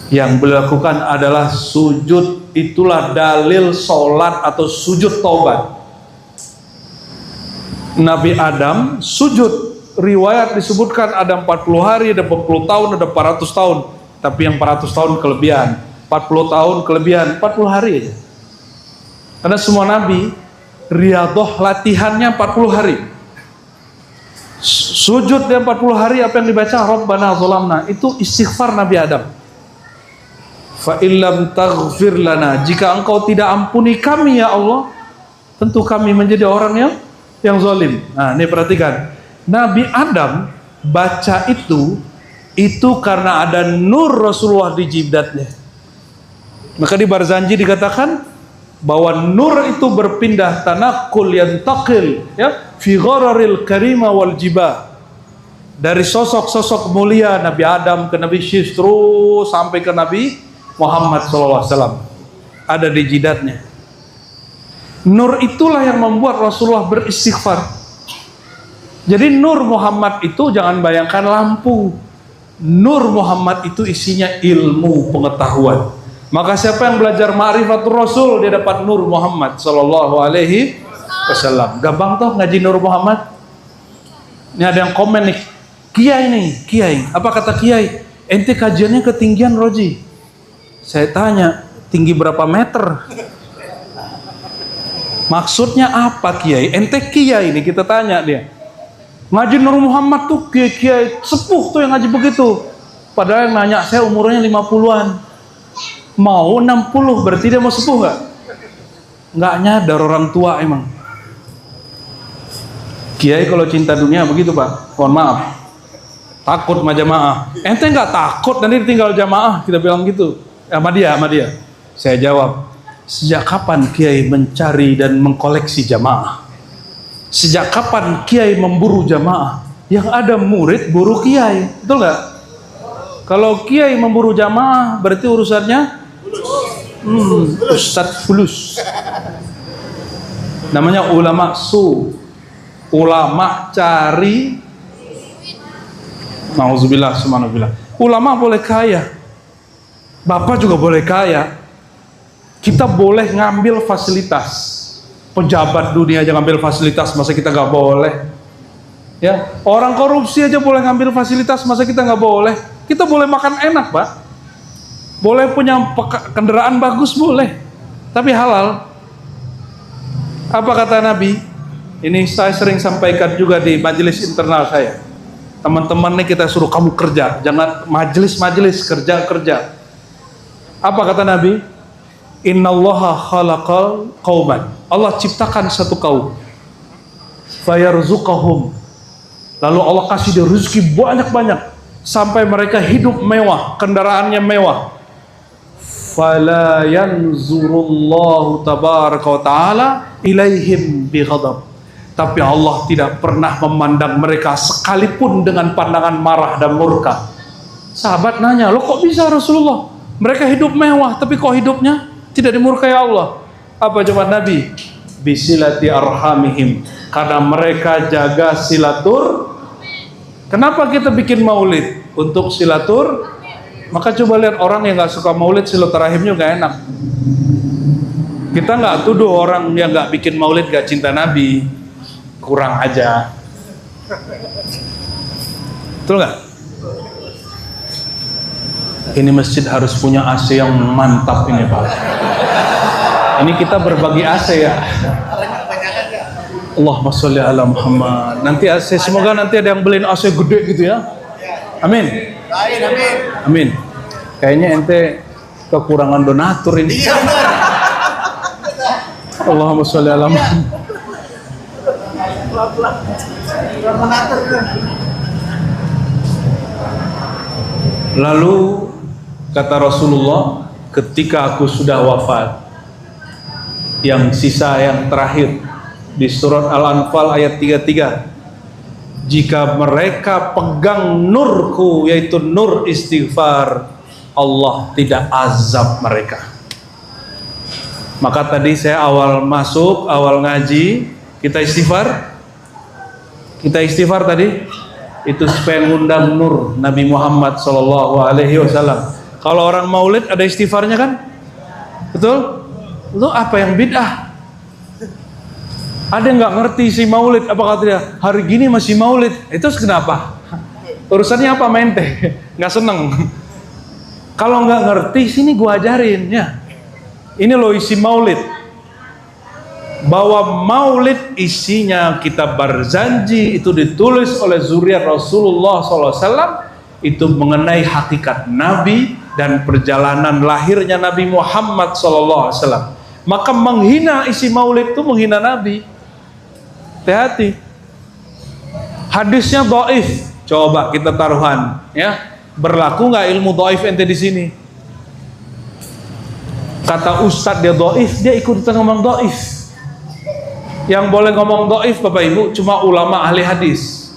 Speaker 1: Yang beliau lakukan adalah sujud. Itulah dalil sholat atau sujud taubat. Nabi Adam sujud. Riwayat disebutkan ada 40 hari, ada 40 tahun, ada 400 tahun. Tapi yang 400 tahun kelebihan, 40 tahun kelebihan, 40 hari aja. Karena semua Nabi riyadhah latihannya 40 hari. Sujud dia 40 hari, apa yang dibaca? Rabbana zalamna. Itu istighfar Nabi Adam. Fa illam taghfir lana, jika engkau tidak ampuni kami ya Allah, tentu kami menjadi orang yang zalim. Nah, ini perhatikan. Nabi Adam baca itu karena ada nur Rasulullah di jidatnya. Maka di Barzanji dikatakan bahwa nur itu berpindah, tanakul yantaqil, ya, fi ghararil karima wal jibah. Dari sosok-sosok mulia Nabi Adam ke Nabi Syis, terus sampai ke Nabi Muhammad SAW ada di jidatnya. Nur itulah yang membuat Rasulullah beristighfar. Jadi nur Muhammad itu jangan bayangkan lampu. Nur Muhammad itu isinya ilmu, pengetahuan. Maka siapa yang belajar ma'rifatul Rasul, dia dapat nur Muhammad sallallahu alaihi wasallam. Gampang toh ngaji nur Muhammad. Ini ada yang komen nih, Kiai. Apa kata Kiai? Ente kajiannya ketinggian Roji. Saya tanya, tinggi berapa meter? Maksudnya apa Kiai? Ente Kiai nih, kita tanya dia. Ngaji nur Muhammad tuh Kiai sepuh tuh yang ngaji begitu. Padahal yang nanya saya umurnya 50-an. Mau 60, berarti dia mau sepuh gak? Nggak nyadar orang tua emang. Kiai kalau cinta dunia begitu Pak, mohon maaf, takut sama jamaah. Ente nggak takut nanti tinggal jamaah, kita bilang gitu sama dia. Saya jawab, sejak kapan Kiai mencari dan mengkoleksi jamaah? Sejak kapan Kiai memburu jamaah? Yang ada murid buru Kiai, betul nggak? Kalau Kiai memburu jamaah berarti urusannya Ustadz fulus. Namanya ulama ulama cari. Nauzubillah, subhanallah. Ulama boleh kaya, bapak juga boleh kaya. Kita boleh ngambil fasilitas. Pejabat dunia aja ngambil fasilitas, masa kita nggak boleh? Ya, orang korupsi aja boleh ngambil fasilitas, masa kita nggak boleh? Kita boleh makan enak Pak, boleh punya kendaraan bagus boleh, tapi halal. Apa kata Nabi? Ini saya sering sampaikan juga di majelis internal saya. Teman-teman nih kita suruh kamu kerja, jangan majelis kerja. Apa kata Nabi? Innallaha khalaqal qauman. Allah ciptakan satu kaum. Fayarzuqahum. Lalu Allah kasih dia rezeki banyak-banyak sampai mereka hidup mewah, kendaraannya mewah. Fala yanzurullahu tabaraka wa taala ilaihim bighadab. Tapi Allah tidak pernah memandang mereka sekalipun dengan pandangan marah dan murka. Sahabat nanya, "Loh kok bisa Rasulullah? Mereka hidup mewah tapi kok hidupnya tidak dimurkai Allah?" Apa jawab Nabi? Bisilati arhamihim. Karena mereka jaga silatur. Kenapa kita bikin maulid? Untuk silatur Maka coba lihat orang yang nggak suka maulid, silaturahimnya nggak enak. Kita nggak tuduh orang yang nggak bikin maulid nggak cinta Nabi, kurang aja. Betul nggak? Ini masjid harus punya AC yang mantap ini Pak. Ini kita berbagi AC ya. Allahumma sholli ala Muhammad. Nanti AC, semoga nanti ada yang beliin AC gede gitu ya. Amin. Amin. Kayaknya ente kekurangan donatur ini. Allahumma sholli ala Muhammad. Lalu kata Rasulullah, ketika aku sudah wafat, yang sisa yang terakhir di surat Al-Anfal ayat 33, jika mereka pegang nurku, yaitu nur istighfar, Allah tidak azab mereka. Maka tadi saya awal ngaji, kita istighfar tadi, itu supaya ngundang nur Nabi Muhammad SAW. Kalau orang maulid ada istighfarnya kan? Betul? Itu apa yang bid'ah? Ada yang nggak ngerti si maulid, apa kata dia? Hari gini masih maulid, itu kenapa? Urusannya apa mente? Nggak seneng. Kalau nggak ngerti, sini gua ajarin ya. Ini loh isi maulid. Bahwa maulid isinya kitab Barzanji, itu ditulis oleh zuriat Rasulullah SAW, itu mengenai hakikat Nabi dan perjalanan lahirnya Nabi Muhammad SAW. Maka menghina isi maulid itu menghina Nabi. Hati-hati. Hadisnya dhaif. Coba kita taruhan, ya. Berlaku nggak ilmu dhaif ente di sini? Kata ustadz dia dhaif, dia ikut ngomong dhaif. Yang boleh ngomong dhaif Bapak Ibu cuma ulama ahli hadis.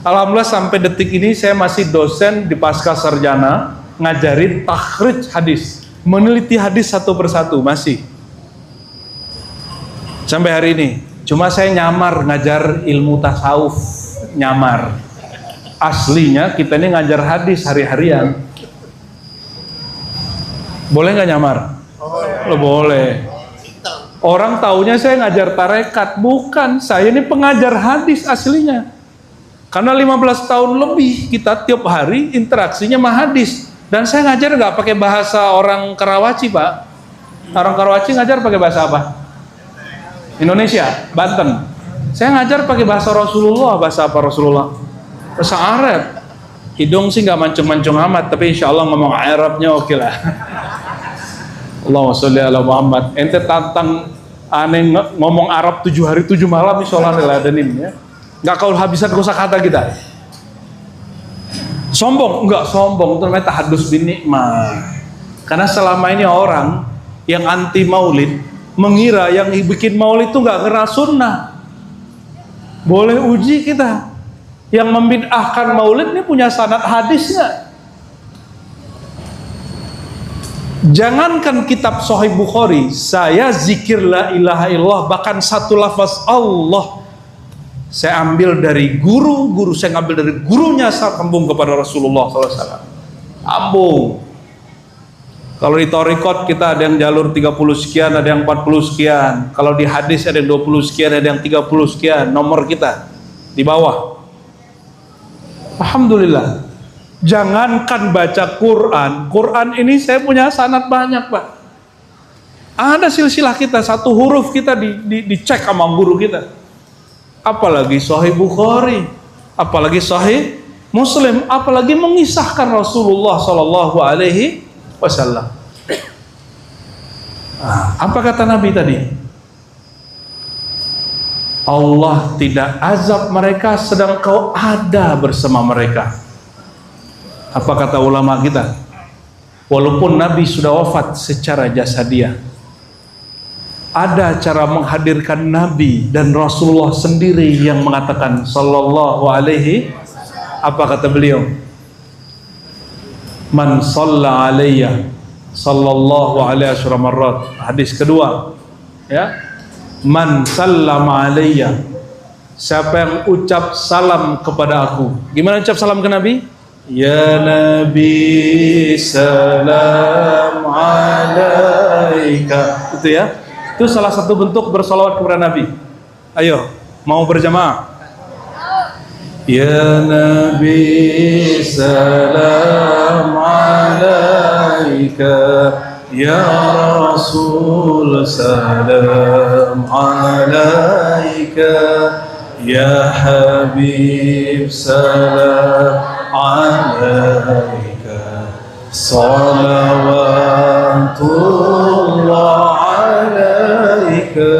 Speaker 1: Alhamdulillah sampai detik ini saya masih dosen di pasca sarjana ngajarin takhrij hadis, meneliti hadis satu persatu masih. Sampai hari ini. Cuma saya nyamar ngajar ilmu tasawuf, nyamar. Aslinya kita ini ngajar hadis hari-harian. Boleh nggak nyamar? Boleh. Boleh. Orang taunya saya ngajar tarekat, bukan. Saya ini pengajar hadis aslinya. Karena 15 tahun lebih kita tiap hari interaksinya sama hadis. Dan saya ngajar nggak pakai bahasa orang Karawaci Pak. Orang Karawaci ngajar pakai bahasa apa? Indonesia, Banten. Saya ngajar pakai bahasa Rasulullah. Bahasa apa Rasulullah? Bahasa Arab. Hidung sih nggak mancung-mancung amat, tapi insya Allah ngomong Arabnya oke lah. Allahumma sholli ala Muhammad. Ente tantang aneh ngomong Arab 7 hari 7 malam, insya Allah niladanin ya. Nggak kau habisan kosakata kita. Sombong? Enggak sombong, itu namanya tahadus bin nikmah. Karena selama ini orang yang anti maulid mengira yang bikin maulid itu nggak kenal sunnah. Boleh uji kita. Yang membid'ahkan maulid ini punya sanad hadis nggak? Jangankan kitab Sahih Bukhari, saya zikir la ilaha illallah, bahkan satu lafaz Allah saya ambil dari guru saya ngambil dari gurunya, saya sambung kepada Rasulullah SAW. Ambung. Kalau di Thariqat kita ada yang jalur 30 sekian, ada yang 40 sekian. Kalau di hadis ada yang 20 sekian, ada yang 30 sekian. Nomor kita di bawah. Alhamdulillah. Jangankan baca Quran. Quran ini saya punya sanad banyak Pak. Ada silsilah kita, satu huruf kita dicek sama guru kita. Apalagi Sahih Bukhari, apalagi Sahih Muslim, apalagi mengisahkan Rasulullah SAW. Apa kata Nabi tadi? Allah tidak azab mereka sedang kau ada bersama mereka. Apa kata ulama kita? Walaupun Nabi sudah wafat secara jasadiah, ada cara menghadirkan Nabi dan Rasulullah sendiri yang mengatakan sallallahu alaihi. Apa kata beliau? Man shalla alayya sallallahu alaihi wasallam. Hadis kedua, ya. Man sallama alayya, siapa yang ucap salam kepada aku. Gimana ucap salam ke Nabi? Ya Nabi salam alaika. Itu ya. Itu salah satu bentuk bersalawat kepada Nabi. Ayo, mau berjamaah? Ya Nabi salam alaika. Ya Rasul salam alaika. Ya Habib salam alaika. Salawatullah alaika.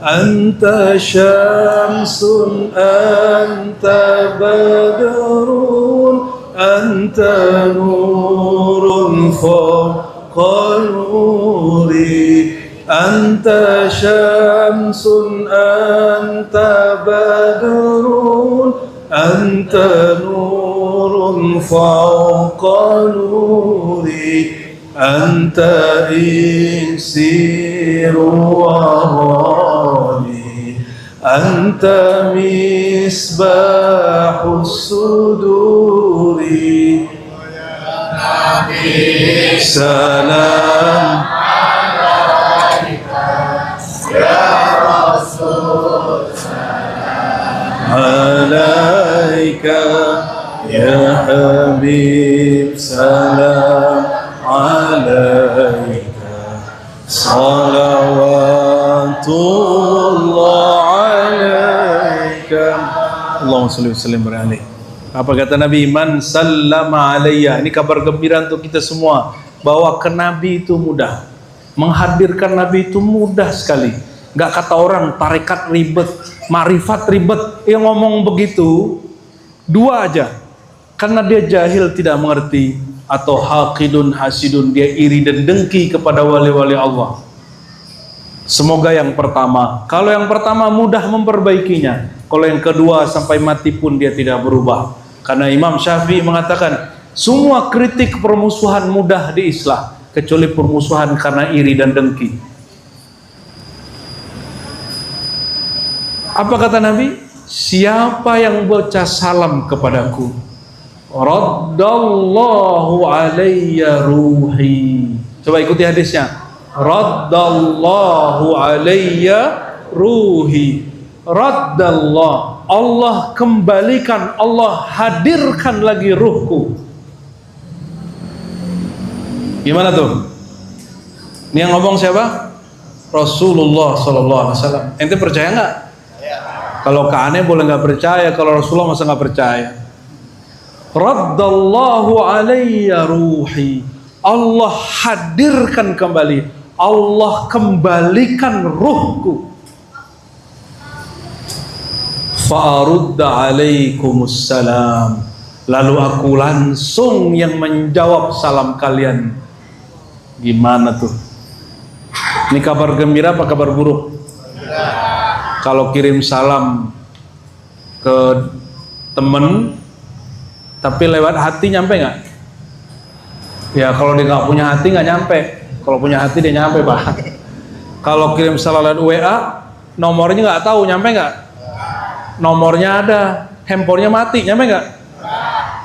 Speaker 1: Anta syamsun, anta badrun, anta nurun fawqa nuri. Anta syamsun, anta badrun, anta nurun fawqa nuri. Anta insiru warani. Anta misbahus suduri. Nabi salam ya Rasul salam alaika. Ya Habib salam alaika. Salawatullah alaika. Allahumma sholli wa sallim alaihi. Apa kata Nabi? Man sallama alayya. Ini kabar gembira untuk kita semua, bahwa ke Nabi itu mudah, menghadirkan Nabi itu mudah sekali. Nggak kata orang tarekat ribet, marifat ribet. Yang ngomong begitu dua aja, karena dia jahil, tidak mengerti, atau haqidun hasidun, dia iri dan dengki kepada wali-wali Allah. Semoga yang pertama. Kalau yang pertama mudah memperbaikinya, kalau yang kedua sampai mati pun dia tidak berubah. Karena Imam Syafi'i mengatakan semua kritik permusuhan mudah diislah, kecuali permusuhan karena iri dan dengki. Apa kata Nabi? Siapa yang baca salam kepadaku, raddallahu alayya ruhi. Coba ikuti hadisnya. Raddallahu alayya ruhi. Raddallah, Allah kembalikan, Allah hadirkan lagi ruhku. Gimana tuh? Ini yang ngomong siapa? Rasulullah sallallahu alaihi wasallam. Ente percaya nggak? Kalau ke aneh boleh nggak percaya, kalau Rasulullah masa nggak percaya? Raddallahu alayya ruhi. Allah hadirkan kembali, Allah kembalikan ruhku. Fa'arudda alaikumussalam. Lalu aku langsung yang menjawab salam kalian. Gimana tuh? Ini kabar gembira apa kabar buruk? Kalau kirim salam ke temen tapi lewat hati, nyampe nggak? Ya kalau dia nggak punya hati nggak nyampe. Kalau punya hati dia nyampe, Pak. Kalau kirim salam lewat WA, nomornya nggak tahu, nyampe nggak? Nomornya ada, handphonenya mati, nyampe nggak?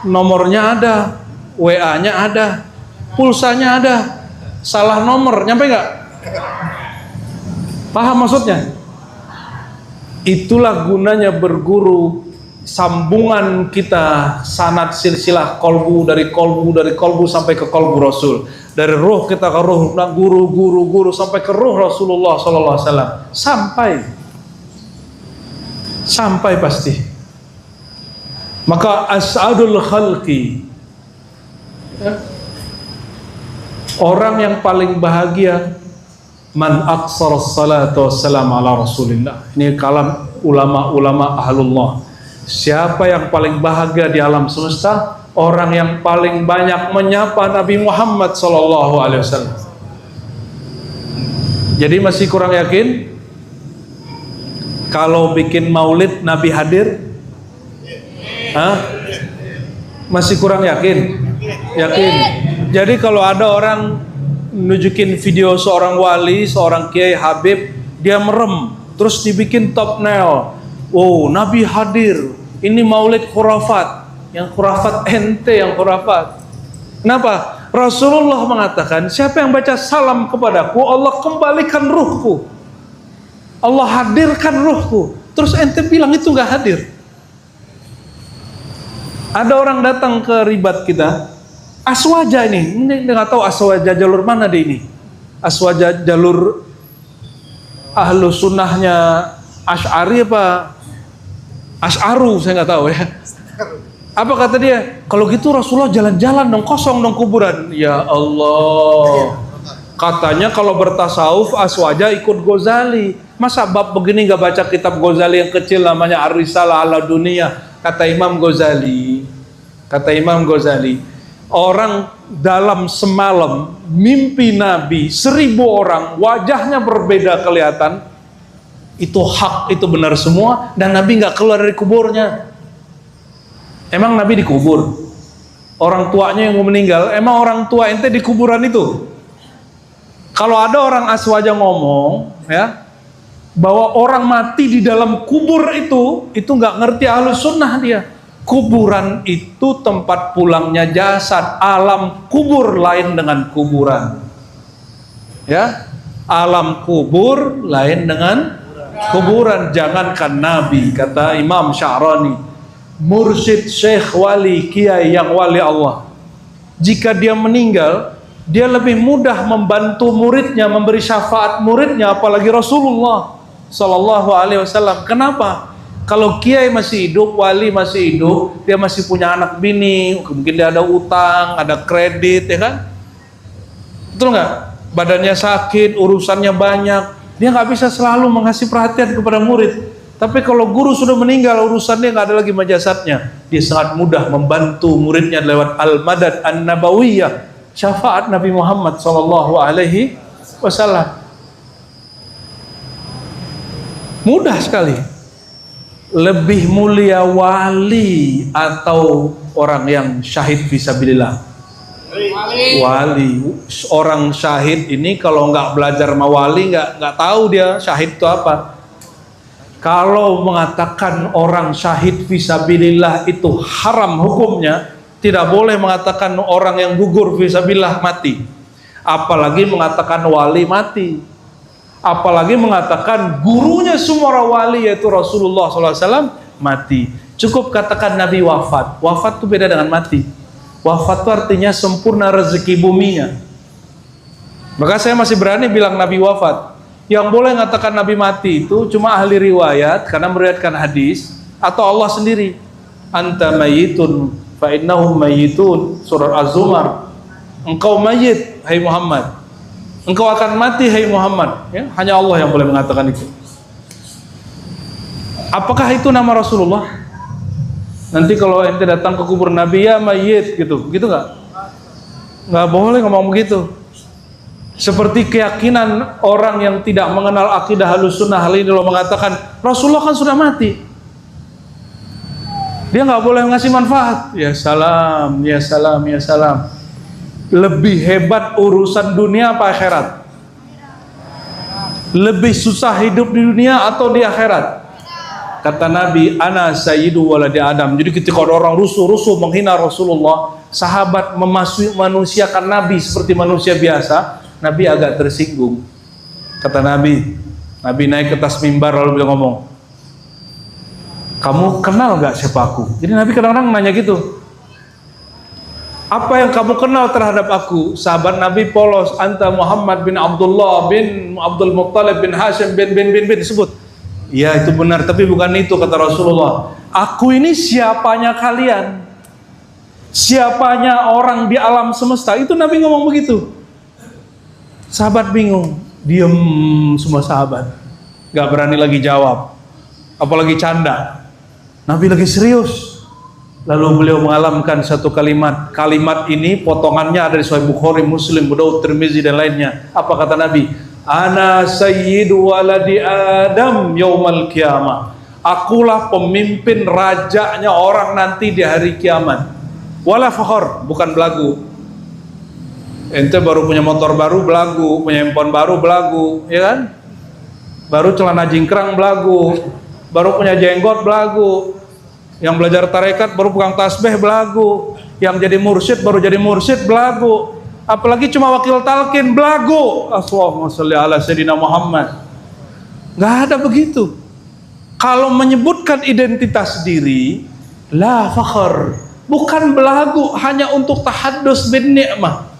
Speaker 1: Nomornya ada, WA-nya ada, pulsanya ada, salah nomor, nyampe nggak? Paham maksudnya? Itulah gunanya berguru, sambungan kita, sanad silsilah kolbu dari kolbu sampai ke kolbu Rasul, dari ruh kita ke ruh guru sampai ke ruh Rasulullah sallallahu alaihi wasallam, sampai pasti. Maka as'adul khalqi, orang yang paling bahagia, man aqsara salatu wassalam ala Rasulillah. Ini kalam ulama-ulama ahlullah. Siapa yang paling bahagia di alam semesta? Orang yang paling banyak menyapa Nabi Muhammad sallallahu alaihi wasallam. Jadi masih kurang yakin? Kalau bikin maulid Nabi hadir? Hah? Masih kurang yakin? Yakin. Jadi kalau ada orang nunjukin video seorang wali, seorang kiai habib, dia merem, terus dibikin thumbnail, oh Nabi hadir, ini maulid khurafat, Yang khurafat ente yang khurafat. Kenapa? Rasulullah mengatakan, siapa yang baca salam kepadaku, Allah kembalikan ruhku, Allah hadirkan ruhku. Terus ente bilang itu gak hadir. Ada orang datang ke ribat kita, Aswaja ini nggak tahu Aswaja jalur mana deh ini. Aswaja jalur ahlu sunnahnya Asy'ari apa Asy'aru, saya nggak tahu ya. Apa kata dia? Kalau gitu Rasulullah jalan-jalan dong, kosong dong kuburan. Ya Allah. Katanya kalau bertasawuf Aswaja ikut Ghazali. Masa bab begini nggak baca kitab Ghazali yang kecil namanya Ar-Risalah ala Dunia? Kata Imam Ghazali. Kata Imam Ghazali, orang dalam semalam mimpi Nabi 1000 orang, wajahnya berbeda kelihatan. Itu hak, itu benar semua, dan Nabi nggak keluar dari kuburnya. Emang Nabi dikubur? Orang tuanya yang meninggal, emang orang tua ente di kuburan itu? Kalau ada orang Aswaja ngomong, ya, bahwa orang mati di dalam kubur itu nggak ngerti Ahlus Sunnah dia. Kuburan itu tempat pulangnya jasad. Alam kubur lain dengan kuburan. Ya, alam kubur lain dengan kuburan. Jangankan Nabi, kata Imam Sya'rani, mursyid, syekh, wali, kiai yang wali Allah, jika dia meninggal, dia lebih mudah membantu muridnya, memberi syafaat muridnya, apalagi Rasulullah Sallallahu Alaihi Wasallam. Kenapa? Kalau kiai masih hidup, wali masih hidup, dia masih punya anak bini, mungkin dia ada utang, ada kredit, ya kan? Betul nggak? Badannya sakit, urusannya banyak, dia nggak bisa selalu mengasih perhatian kepada murid. Tapi kalau guru sudah meninggal, urusannya nggak ada lagi sama jasadnya, dia sangat mudah membantu muridnya lewat al-madad an-nabawiyah, syafaat Nabi Muhammad Sallallahu Alaihi Wasallam. Mudah sekali. Lebih mulia wali atau orang yang syahid fisabilillah? Wali. Orang syahid ini kalau nggak belajar sama wali nggak tahu dia syahid itu apa. Kalau mengatakan orang syahid fisabilillah itu haram hukumnya, tidak boleh mengatakan orang yang gugur fisabilillah mati. Apalagi mengatakan wali mati. Apalagi mengatakan gurunya semua orang wali yaitu Rasulullah SAW mati. Cukup katakan Nabi wafat. Wafat itu beda dengan mati. Wafat itu artinya sempurna rezeki buminya. Maka saya masih berani bilang Nabi wafat. Yang boleh mengatakan Nabi mati itu cuma ahli riwayat karena meriwayatkan hadis, atau Allah sendiri. Anta mayitun fa innahum mayitun, surah Az-Zumar. Engkau mayit hai Muhammad, engkau akan mati hai Muhammad, ya, hanya Allah yang boleh mengatakan itu. Apakah itu nama Rasulullah? Nanti kalau ente datang ke kubur Nabi, ya mayit gitu nggak boleh ngomong begitu. Seperti keyakinan orang yang tidak mengenal akidah Ahlus Sunnah hal ini lo mengatakan Rasulullah kan sudah mati, dia nggak boleh ngasih manfaat. Ya salam, ya salam, ya salam. Lebih hebat urusan dunia apa akhirat? Lebih susah hidup di dunia atau di akhirat? Kata Nabi, ana sayyidu waladi Adam. Jadi ketika orang rusuh-rusuh menghina Rasulullah, sahabat memanusiakan Nabi seperti manusia biasa, Nabi agak tersinggung. Kata Nabi naik ke atas mimbar lalu beliau ngomong, kamu kenal gak siapa aku? Jadi Nabi kadang-kadang nanya gitu, apa yang kamu kenal terhadap aku? Sahabat Nabi polos, anta Muhammad bin Abdullah bin Abdul Muttalib bin Hashim bin disebut. Iya itu benar, tapi bukan itu kata Rasulullah. Aku ini siapanya kalian? Siapanya orang di alam semesta? Itu Nabi ngomong begitu. Sahabat bingung, diem semua sahabat, gak berani lagi jawab, apalagi canda. Nabi lagi serius. Lalu beliau mengalamkan satu kalimat. Kalimat ini potongannya ada di Sahih Bukhari, Muslim, Abu Daud, Tirmizi dan lainnya. Apa kata Nabi? Ana sayyidu waladi Adam yaumal kiamah. Akulah pemimpin rajanya orang nanti di hari kiamat. Wala fakhor, bukan belagu. Ente baru punya motor baru belagu, punya handphone baru belagu, ya kan? Baru celana jingkrang belagu, baru punya jenggot belagu. Yang belajar tarekat baru pegang tasbih belagu. Yang jadi mursyid baru jadi mursyid belagu. Apalagi cuma wakil talqin belagu. Allahumma sholli ala sayyidina Muhammad. Nggak ada begitu. Kalau menyebutkan identitas diri, la fakhr, bukan belagu hanya untuk tahaddus bin ni'mah.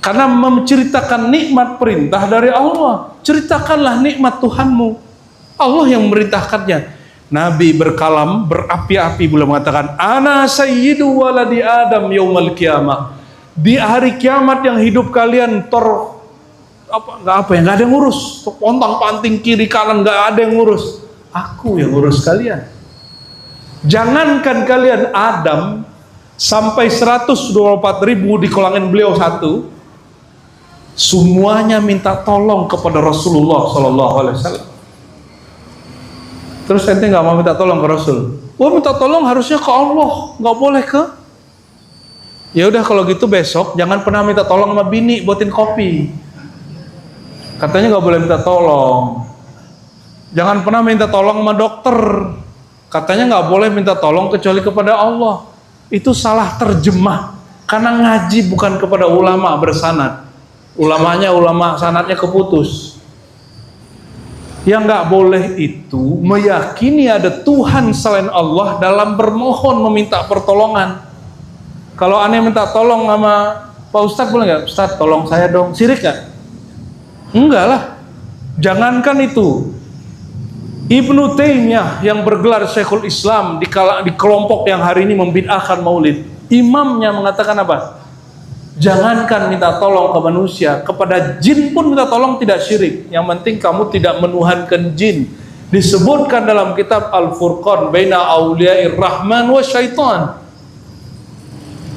Speaker 1: Karena menceritakan nikmat perintah dari Allah. Ceritakanlah nikmat Tuhanmu. Allah yang memerintahkannya. Nabi berkalam berapi-api boleh mengatakan, ana sayyidu waladi Adam yaumal qiyamah. Di hari kiamat yang hidup kalian nggak ada yang ngurus. Pontang panting kiri kanan nggak ada yang ngurus. Aku yang ngurus kalian. Jangankan kalian Adam sampai 124.000 dikolangin beliau satu, semuanya minta tolong kepada Rasulullah SAW. Terus ente nggak mau minta tolong ke Rasul? Wah, minta tolong harusnya ke Allah, nggak boleh ke. Ya udah kalau gitu besok jangan pernah minta tolong sama bini buatin kopi. Katanya nggak boleh minta tolong. Jangan pernah minta tolong sama dokter. Katanya nggak boleh minta tolong kecuali kepada Allah. Itu salah terjemah. Karena ngaji bukan kepada ulama bersanad. Ulamanya ulama sanadnya keputus. Yang nggak boleh itu meyakini ada Tuhan selain Allah dalam bermohon meminta pertolongan. Kalau aneh minta tolong sama Pak Ustadz boleh nggak? Ustadz tolong saya dong. Sirik nggak? Enggak lah. Jangankan itu. Ibnu Taimiyah yang bergelar Syekhul Islam di kelompok yang hari ini membid'ahkan maulid, imamnya mengatakan apa? Jangankan minta tolong ke manusia, kepada jin pun minta tolong tidak syirik. Yang penting kamu tidak menuhankan jin. Disebutkan dalam kitab Al-Furqan baina auliya'ir rahman wa syaitan.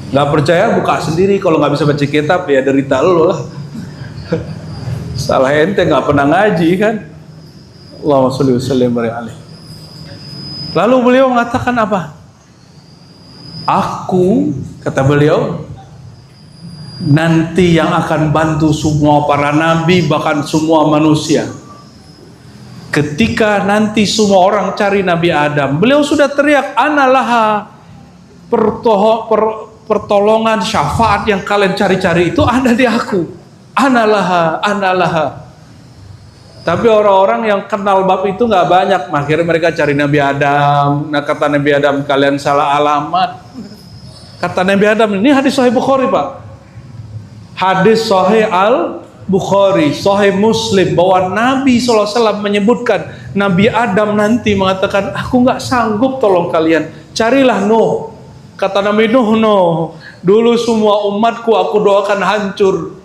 Speaker 1: Gak percaya buka sendiri. Kalau gak bisa baca kitab ya derita lo lah. Salah ente gak pernah ngaji kan. Allahumma sholli wa sallim alaihi. Lalu beliau mengatakan apa? Aku, kata beliau, nanti yang akan bantu semua para nabi, bahkan semua manusia. Ketika nanti semua orang cari Nabi Adam, beliau sudah teriak, analah pertolongan syafaat yang kalian cari-cari itu ada di aku. Analah. Tapi orang-orang yang kenal bab itu nggak banyak. Akhirnya mereka cari Nabi Adam. Nah, kata Nabi Adam, kalian salah alamat. Kata Nabi Adam, ini hadis Sahih Bukhari, Pak. Hadis Sahih Al-Bukhari, Sahih Muslim, bahwa Nabi SAW menyebutkan Nabi Adam nanti mengatakan, aku nggak sanggup tolong kalian, carilah Nuh. Kata Nabi Nuh, dulu semua umatku aku doakan hancur.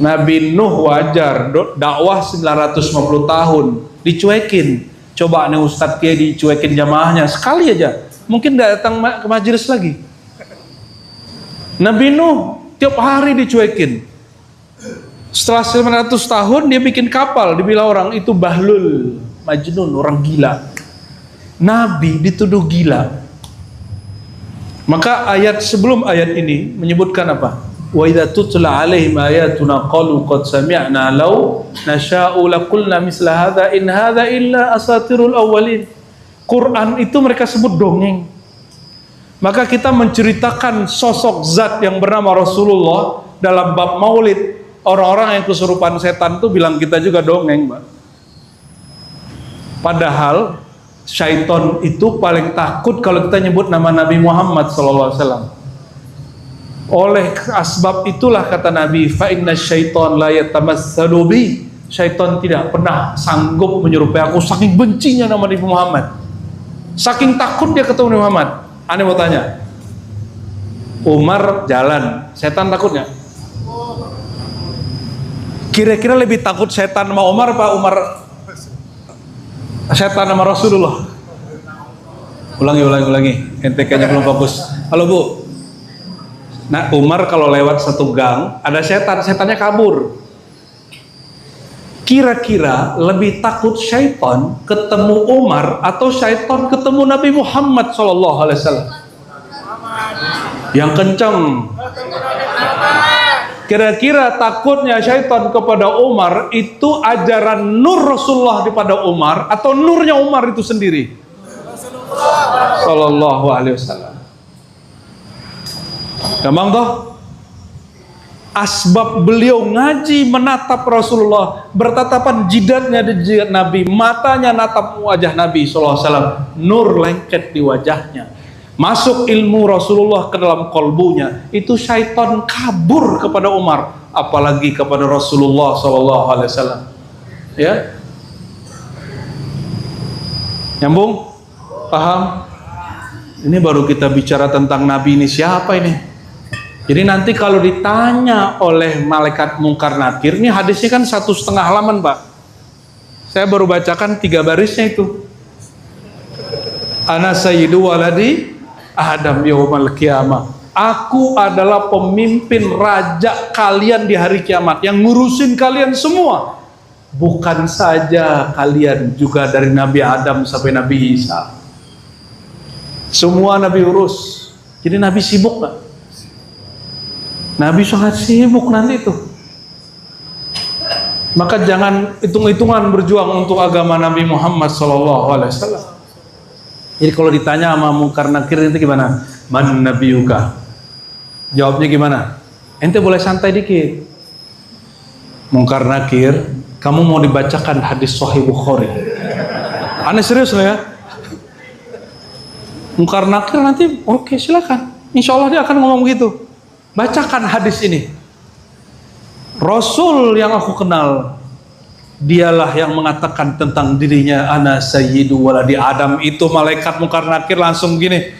Speaker 1: Nabi Nuh wajar, dakwah 950 tahun, dicuekin. Coba nih Ustadz Kiai dicuekin jamaahnya sekali aja, mungkin nggak datang ke majelis lagi. Nabi Nuh tiap hari dicuekin. Setelah 900 tahun dia bikin kapal, dibilang orang itu bahlul, majnun, orang gila. Nabi dituduh gila. Maka ayat sebelum ayat ini menyebutkan apa? Wa idza tutla alaihim ayatuna qalu qad sami'na law nasha'u laqulna misla hadza in hadza illa asatirul awwalin. Quran itu mereka sebut dongeng. Maka kita menceritakan sosok zat yang bernama Rasulullah dalam bab maulid. Orang-orang yang kesurupan setan itu bilang kita juga dongeng, Mbak. Padahal syaitan itu paling takut kalau kita nyebut nama Nabi Muhammad SAW. Oleh asbab itulah kata Nabi, fa inna syaitan la yatamassalu bi. Syaitan tidak pernah sanggup menyerupai aku, saking bencinya nama Nabi Muhammad. Saking takut dia ketemu Nabi Muhammad. Aneh mau tanya, Umar jalan, setan takut nggak? Kira-kira lebih takut setan sama Umar apa Umar setan sama Rasulullah? Ulangi. Ente kayaknya belum fokus. Halo Bu. Nah, Umar kalau lewat satu gang, ada setannya kabur. Kira-kira lebih takut syaitan ketemu Umar atau syaitan ketemu Nabi Muhammad SAW? Yang kencang. Kira-kira takutnya syaitan kepada Umar itu ajaran nur Rasulullah kepada Umar atau nurnya Umar itu sendiri? Sallallahu alaihi wasallam. Gampang toh? Asbab beliau ngaji menatap Rasulullah, bertatapan jidatnya di jidat Nabi, matanya natap wajah Nabi sallallahu alaihi wasallam, nur lengket di wajahnya. Masuk ilmu Rasulullah ke dalam kolbunya, itu syaitan kabur kepada Umar, apalagi kepada Rasulullah sallallahu alaihi wasallam. Ya. Nyambung? Paham? Ini baru kita bicara tentang Nabi ini siapa ini? Jadi nanti kalau ditanya oleh malaikat mungkar nakir, ini hadisnya kan 1,5 halaman, Pak. Saya baru bacakan 3 barisnya itu. Ana sayyidu waladi Adam yaumal qiyamah. Aku adalah pemimpin raja kalian di hari kiamat, yang ngurusin kalian semua. Bukan saja kalian, juga dari Nabi Adam sampai Nabi Isa. Semua Nabi urus. Jadi Nabi sibuk nggak? Nabi sangat sibuk nanti itu. Maka jangan hitung-hitungan berjuang untuk agama Nabi Muhammad SAW. Jadi kalau ditanya sama mungkar nakir itu gimana? Man nabiyuka? Jawabnya gimana? Ente boleh santai dikit. Mungkar nakir, kamu mau dibacakan hadis Sahih Bukhari? Aneh serius loh ya? Mungkar nakir nanti oke, silakan. Insya Allah dia akan ngomong begitu. Bacakan hadis ini. Rasul yang aku kenal, dialah yang mengatakan tentang dirinya, ana sayyidu waladi Adam. Itu malaikat mungkar nakir langsung gini,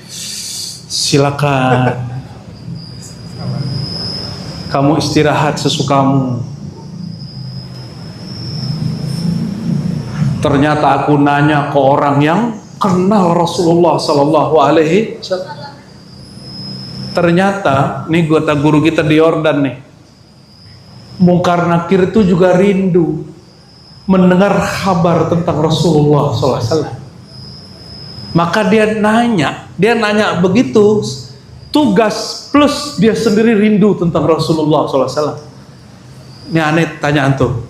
Speaker 1: silakan kamu istirahat sesukamu. Ternyata aku nanya ke orang yang kenal Rasulullah sallallahu alaihi wasallam. Ternyata, nih kata guru kita di Yordan nih, mungkar nakir itu juga rindu mendengar kabar tentang Rasulullah SAW. Maka dia nanya begitu, tugas plus dia sendiri rindu tentang Rasulullah SAW. Ini aneh, tanya antum.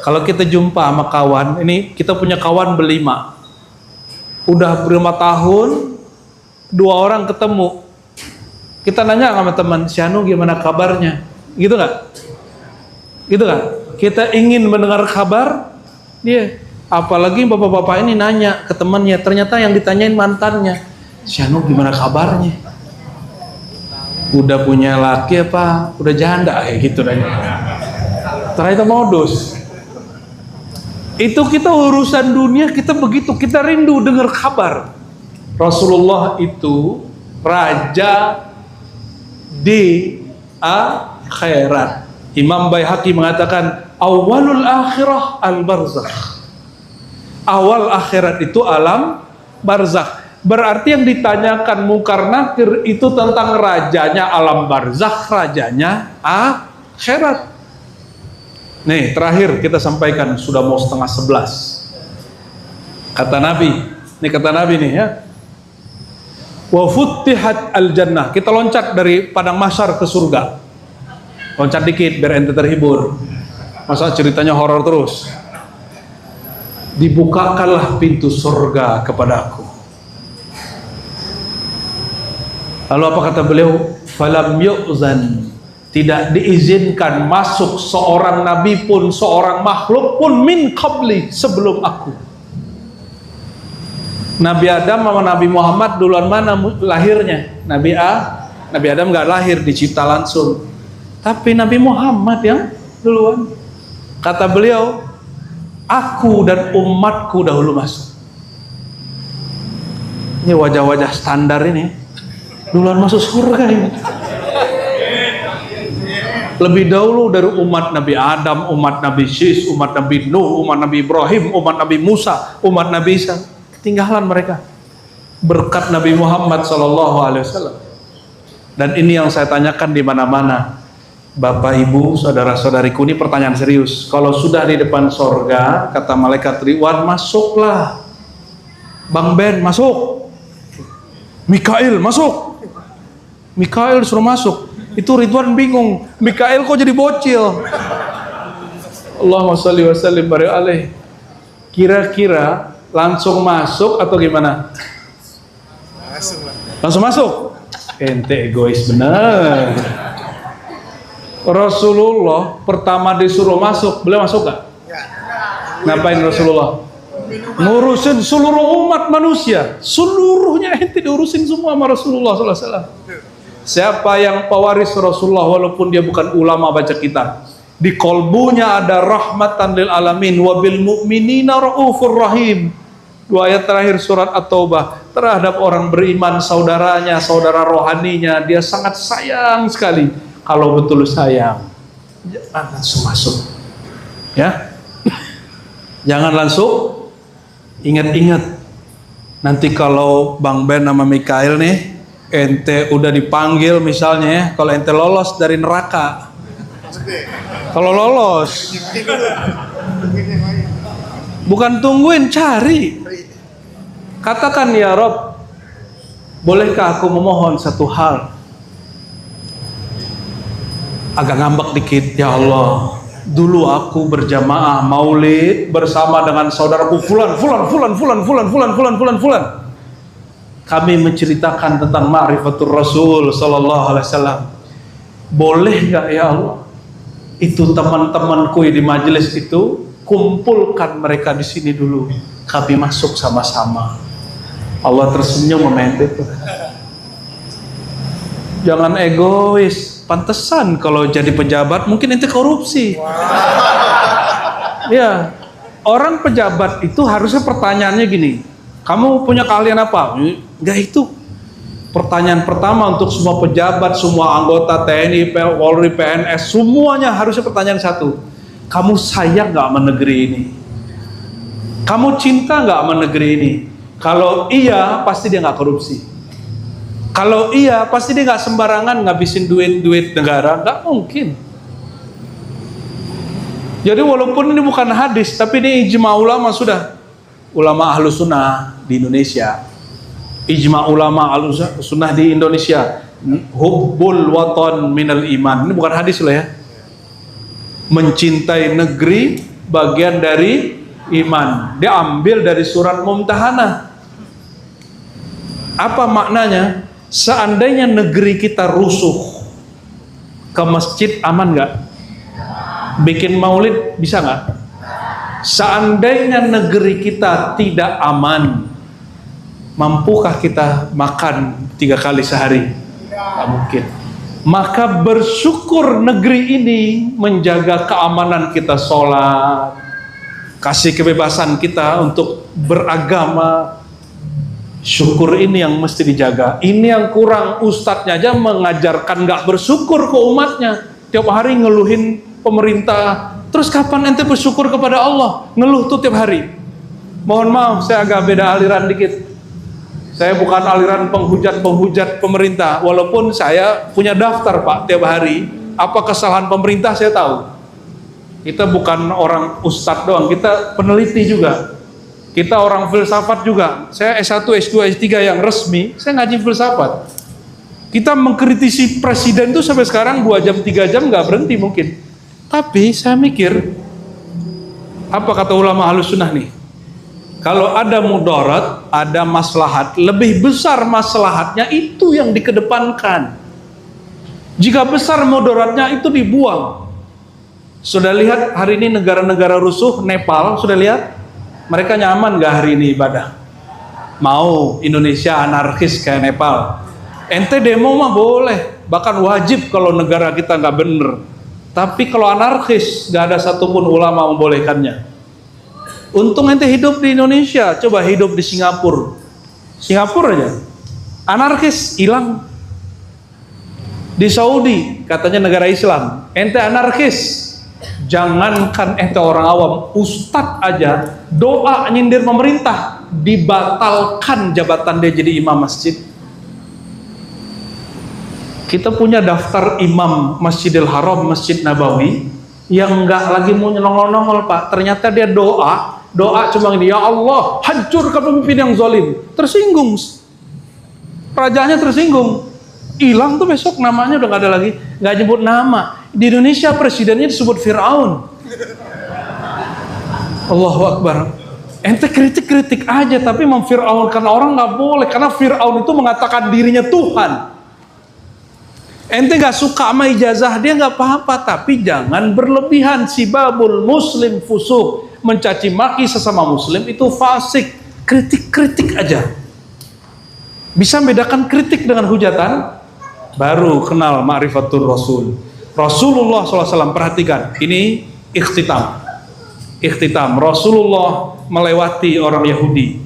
Speaker 1: Kalau kita jumpa sama kawan, ini kita punya kawan berlima, udah ber5 tahun, 2 orang ketemu. Kita nanya sama teman, si Anu gimana kabarnya? Gitu nggak? Gitu nggak? Kita ingin mendengar kabar dia. Apalagi bapak-bapak ini nanya ke temannya, ternyata yang ditanyain mantannya. Si Anu gimana kabarnya? Udah punya laki apa? Udah janda kayak gitu nanya. Ternyata modus. Itu kita urusan dunia, kita begitu, kita rindu dengar kabar. Rasulullah itu raja di akhirat. Imam Baihaqi mengatakan awalul akhirah al-barzakh. Awal akhirat itu alam barzakh. Berarti yang ditanyakan mungkar nakir itu tentang rajanya alam barzakh, rajanya akhirat. Nih terakhir kita sampaikan, sudah mau 10:30. Kata Nabi, ini kata Nabi nih ya, wa futtihat al-jannah. Kita loncat dari padang mahsyar ke surga. Loncat dikit biar ente terhibur. Masa ceritanya horor terus. Dibukakanlah pintu surga kepadaku. Lalu apa kata beliau? Falam yu'zan. Tidak diizinkan masuk seorang nabi pun, seorang makhluk pun min qabli, sebelum aku. Nabi Adam sama Nabi Muhammad duluan mana lahirnya? Nabi Adam nggak lahir, dicipta langsung. Tapi Nabi Muhammad yang duluan. Kata beliau, aku dan umatku dahulu masuk. Ini wajah-wajah standar ini, duluan masuk surga ini. Lebih dahulu dari umat Nabi Adam, umat Nabi Syis, umat Nabi Nuh, umat Nabi Ibrahim, umat Nabi Musa, umat Nabi Isa. Ketinggalan mereka berkat Nabi Muhammad SAW. Dan ini yang saya tanyakan di mana-mana, Bapak Ibu, saudara-saudariku, ini pertanyaan serius. Kalau sudah di depan sorga, kata malaikat Ridwan, masuklah. Bang Ben masuk, Mikail masuk. Mikail suruh masuk, itu Ridwan bingung, Mikail kok jadi bocil. Allahumma sholli wa sallim barik alaih. Kira-kira langsung masuk atau gimana?
Speaker 2: Langsung masuk. Ente egois bener. Rasulullah pertama disuruh masuk, beliau masuk gak? Ngapain Rasulullah? Ngurusin seluruh umat manusia, seluruhnya ente diurusin semua sama Rasulullah SAW. Siapa yang pewaris Rasulullah walaupun dia bukan ulama baca kitab, di kolbunya ada rahmatan lil alamin wabil mu'minina raufur rahim. 2 ayat terakhir surat At-Taubah, terhadap orang beriman, saudaranya, saudara rohaninya, dia sangat sayang sekali. Kalau betul sayang, jangan langsung masuk, ya. Jangan langsung. Ingat-ingat, nanti kalau Bang Ben sama Mikael nih, ente udah dipanggil misalnya ya, kalau ente lolos dari neraka, kalau lolos, bukan tungguin, cari. Katakan, ya Rob, bolehkah aku memohon satu hal? Agak ngambek dikit, ya Allah, dulu aku berjamaah maulid bersama dengan saudaraku fulan. Kami menceritakan tentang ma'rifatul Rasul sallallahu alaihi wasallam. Boleh enggak ya Allah? Itu teman-temanku di majelis itu, kumpulkan mereka di sini dulu. Kami masuk sama-sama. Allah tersenyum sama ente. Jangan egois. Pantesan kalau jadi pejabat mungkin ente korupsi. Ya, orang pejabat itu harusnya pertanyaannya gini, kamu punya keahlian apa? Enggak, itu pertanyaan pertama untuk semua pejabat, semua anggota TNI, Polri, PNS, semuanya harusnya pertanyaan satu, kamu sayang nggak sama negeri ini? Kamu cinta nggak sama negeri ini? Kalau iya, pasti dia nggak korupsi. Kalau iya, pasti dia nggak sembarangan ngabisin duit negara, nggak mungkin. Jadi walaupun ini bukan hadis, tapi ini ijma ulama sudah. Ulama Ahlus Sunnah di Indonesia, ijma ulama Ahlus Sunnah di Indonesia, hubbul watan minal iman. Ini bukan hadis loh ya. Mencintai negeri bagian dari iman. Dia ambil dari surat Mumtahanah. Apa maknanya? Seandainya negeri kita rusuh, ke masjid aman nggak? Bikin maulid bisa nggak? Seandainya negeri kita tidak aman, mampukah kita makan 3 kali sehari? Nggak mungkin. Maka bersyukur negeri ini menjaga keamanan kita sholat, kasih kebebasan kita untuk beragama. Syukur ini yang mesti dijaga. Ini yang kurang, ustadznya aja mengajarkan nggak bersyukur ke umatnya. Tiap hari ngeluhin pemerintah. Terus kapan ente bersyukur kepada Allah? Ngeluh tuh tiap hari. Mohon maaf, saya agak beda aliran dikit. Saya bukan aliran penghujat pemerintah. Walaupun saya punya daftar Pak tiap hari. Apa kesalahan pemerintah saya tahu. Kita bukan orang ustadz doang, kita peneliti juga. Kita orang filsafat juga. Saya S1, S2, S3 yang resmi, saya ngaji filsafat. Kita mengkritisi presiden tuh sampai sekarang 2 jam, 3 jam nggak berhenti mungkin. Tapi saya mikir, apa kata ulama Ahlus Sunnah nih? Kalau ada mudarat, ada maslahat, lebih besar maslahatnya itu yang dikedepankan. Jika besar mudaratnya itu dibuang. Sudah lihat hari ini negara-negara rusuh, Nepal, sudah lihat? Mereka nyaman gak hari ini ibadah? Mau Indonesia anarkis kayak Nepal? Ente demo mah boleh, bahkan wajib kalau negara kita nggak bener. Tapi kalau anarkis, gak ada satupun ulama membolehkannya. Untung ente hidup di Indonesia, coba hidup di Singapura. Singapura aja, anarkis hilang. Di Saudi, katanya negara Islam, ente anarkis. Jangankan ente orang awam, ustadz aja doa nyindir pemerintah, dibatalkan jabatan dia jadi imam masjid. Kita punya daftar imam Masjidil Haram, Masjid Nabawi yang nggak lagi mau nongol-nongol Pak. Ternyata dia doa cuma gini, ya Allah hancurkan pemimpin yang zalim. Tersinggung, rajanya tersinggung, hilang tuh besok namanya udah nggak ada lagi, nggak nyebut nama. Di Indonesia presidennya disebut Fir'aun. Allahu Akbar. Ente kritik-kritik aja, tapi memfir'aunkan orang nggak boleh, karena Fir'aun itu mengatakan dirinya Tuhan. Ente nggak suka sama ijazah dia nggak apa-apa, tapi jangan berlebihan. Sibabul muslim fusuk, mencaci maki sesama muslim itu fasik. Kritik-kritik aja. Bisa bedakan kritik dengan hujatan, baru kenal ma'rifatul rasul. Rasulullah SAW, perhatikan, ini ikhtitam. Ikhtitam, Rasulullah melewati orang Yahudi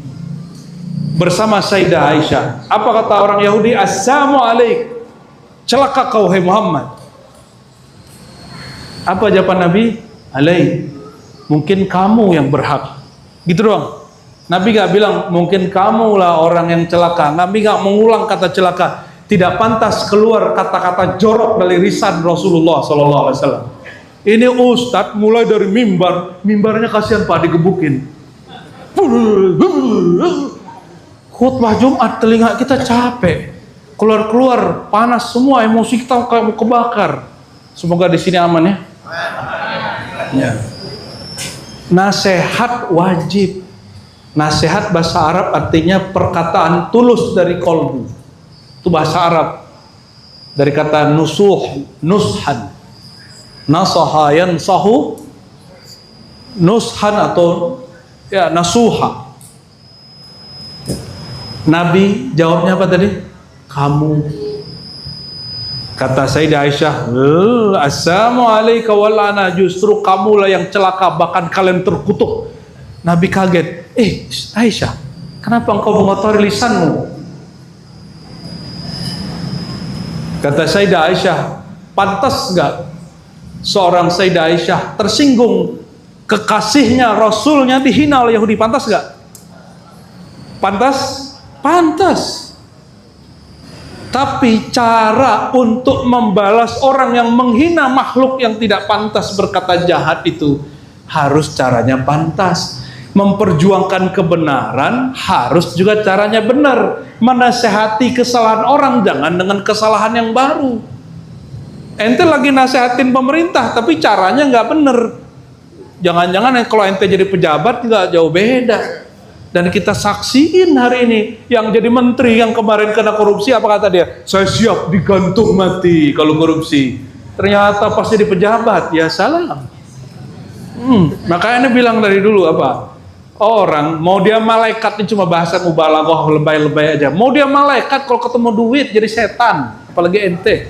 Speaker 2: bersama Sayyidah Aisyah. Apa kata orang Yahudi? Assalamualaikum, celaka kau hai Muhammad. Apa jawaban Nabi? Alaik, mungkin kamu yang berhak. Gitu doang. Nabi gak bilang mungkin kamulah orang yang celaka. Nabi gak mengulang kata celaka. Tidak pantas keluar kata-kata jorok dari lisan Rasulullah SAW. Ini Ustadz mulai dari mimbarnya kasihan Pak digebukin. Khutbah Jumat telinga kita capek, keluar panas semua, emosi kita kayak mau kebakar. Semoga di sini aman ya. Ya. Nasihat wajib. Nasihat bahasa Arab artinya perkataan tulus dari kolbu. Itu bahasa Arab. Dari kata nusuh, nushan. Nasaha yansahu, nushan atau ya nasuha. Nabi jawabnya apa tadi? Kamu. Kata Sayyidah Aisyah, assalamualaikum walana, justru kamulah yang celaka, bahkan kalian terkutuk. Nabi kaget. Aisyah, kenapa engkau mengotori lisanmu? Kata Sayyidah Aisyah, pantas enggak seorang Sayyidah Aisyah tersinggung kekasihnya Rasulnya dihina oleh Yahudi? Pantas gak? Pantas? Pantas. Tapi cara untuk membalas orang yang menghina makhluk yang tidak pantas berkata jahat itu harus caranya pantas. Memperjuangkan kebenaran harus juga caranya benar. Menasehati kesalahan orang jangan dengan kesalahan yang baru. Ente lagi nasehatin pemerintah tapi caranya nggak bener. Jangan-jangan kalau ente jadi pejabat nggak jauh beda. Dan kita saksiin hari ini yang jadi menteri yang kemarin kena korupsi, apa kata dia? Saya siap digantung mati kalau korupsi. Ternyata pas jadi pejabat ya salam. Makanya ini bilang dari dulu apa? Orang mau dia malaikat, ini cuma bahasa mubalaghah, lebay-lebay aja. Mau dia malaikat kalau ketemu duit jadi setan, apalagi ente.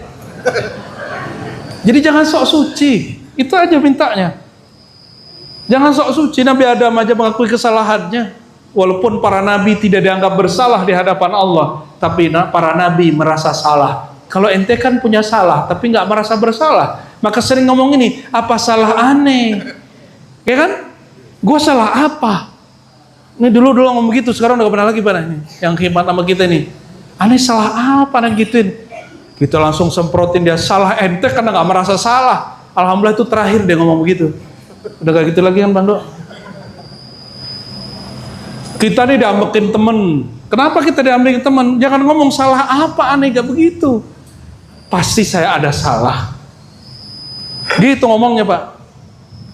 Speaker 2: Jadi jangan sok suci, itu aja mintanya. Jangan sok suci. Nabi Adam aja mengakui kesalahannya, walaupun para nabi tidak dianggap bersalah di hadapan Allah, tapi para nabi merasa salah. Kalau ente kan punya salah, tapi nggak merasa bersalah, maka sering ngomong ini, apa salah aneh, ya kan? Gue salah apa? Ini dulu ngomong begitu, sekarang udah gak pernah lagi pada ini. Yang hebat sama kita nih, aneh salah apa? Aneh gituin. Kita langsung semprotin dia, salah ente karena nggak merasa salah. Alhamdulillah itu terakhir dia ngomong begitu. Udah gak gitu lagi kan Bang Do? Kita nih diambekin temen. Kenapa kita diambekin temen? Jangan ngomong salah apa aneh, gak begitu. Pasti saya ada salah. Gitu ngomongnya Pak.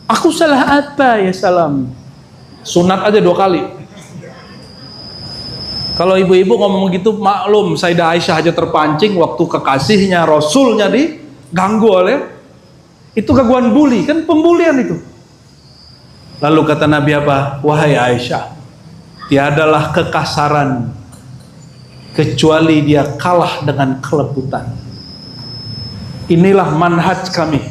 Speaker 2: Aku salah apa ya salam? Sunat aja 2 kali. Kalau ibu-ibu ngomong gitu maklum, Sayyidah Aisyah aja terpancing waktu kekasihnya Rasulnya diganggu oleh itu gangguan bully, kan pembulian itu. Lalu kata Nabi apa? Wahai Aisyah, tiadalah kekasaran kecuali dia kalah dengan kelembutan. Inilah manhaj kami,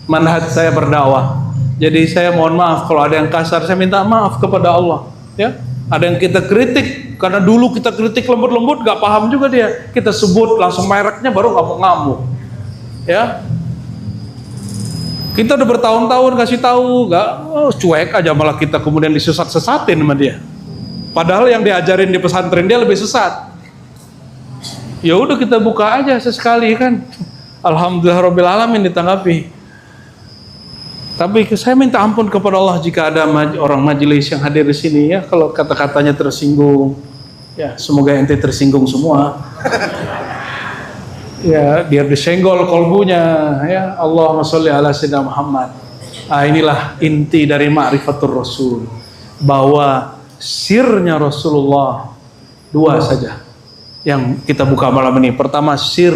Speaker 2: manhaj saya berdakwah. Jadi saya mohon maaf kalau ada yang kasar, saya minta maaf kepada Allah. Ya, ada yang kita kritik karena dulu kita kritik lembut-lembut, gak paham juga dia. Kita sebut langsung mereknya baru ngamuk-ngamuk. Ya, kita udah bertahun-tahun kasih tahu, cuek aja, malah kita kemudian disesat-sesatin sama dia. Padahal yang diajarin di pesantren dia lebih sesat. Ya udah kita buka aja sesekali kan. Alhamdulillah alamin ditanggapi. Tapi saya minta ampun kepada Allah jika ada orang majelis yang hadir di sini ya, kalau kata-katanya tersinggung. Ya, semoga ente tersinggung semua. Ya, biar disenggol kolbunya ya. Allahumma sholli ala sayyidina Muhammad. Inilah inti dari ma'rifatur Rasul, bahwa sirnya Rasulullah. Dua saja yang kita buka malam ini. Pertama, sir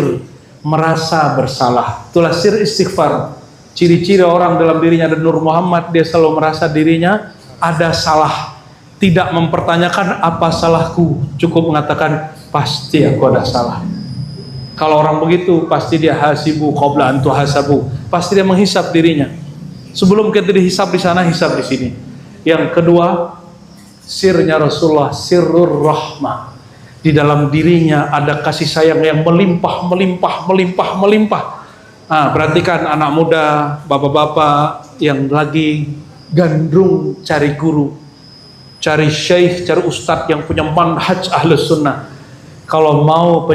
Speaker 2: merasa bersalah. Itulah sir istighfar. Ciri-ciri orang dalam dirinya ada Nur Muhammad, dia selalu merasa dirinya ada salah. Tidak mempertanyakan apa salahku, cukup mengatakan pasti aku ada salah. Kalau orang begitu pasti dia hasibu qabla an tuhasabu. Pasti dia menghisap dirinya. Sebelum kita dihisap di sana, hisap di sini. Yang kedua, sirnya Rasulullah, sirrur rahmah. Di dalam dirinya ada kasih sayang yang melimpah. Nah, perhatikan anak muda, bapak-bapak yang lagi gandrung cari guru, cari syekh, cari ustadz yang punya manhaj ahlus sunnah. Kalau mau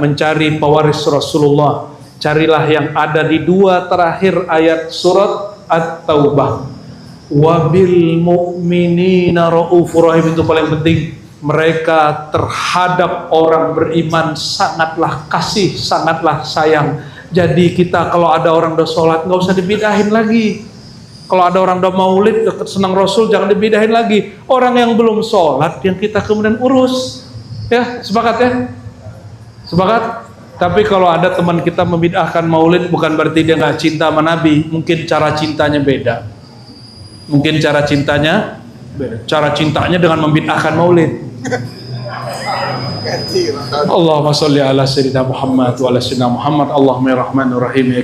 Speaker 2: mencari pewaris Rasulullah, carilah yang ada di dua terakhir ayat surat At-Taubah. Wabil mu'minina ra'ufur rahim, itu paling penting. Mereka terhadap orang beriman sangatlah kasih, sangatlah sayang. Jadi kita kalau ada orang udah sholat, nggak usah dibidahin lagi. Kalau ada orang udah maulid, senang Rasul, jangan dibidahin lagi. Orang yang belum sholat, yang kita kemudian urus. Ya, sepakat ya? Sepakat? Tapi kalau ada teman kita membid'ahkan maulid, bukan berarti dia nggak cinta sama Nabi. Mungkin cara cintanya beda. Cara cintanya dengan membid'ahkan maulid. Allahumma sholli ala sayyidina Muhammad wa ala sayyidina Muhammad. Allahumma ya rahmanur rahim, ya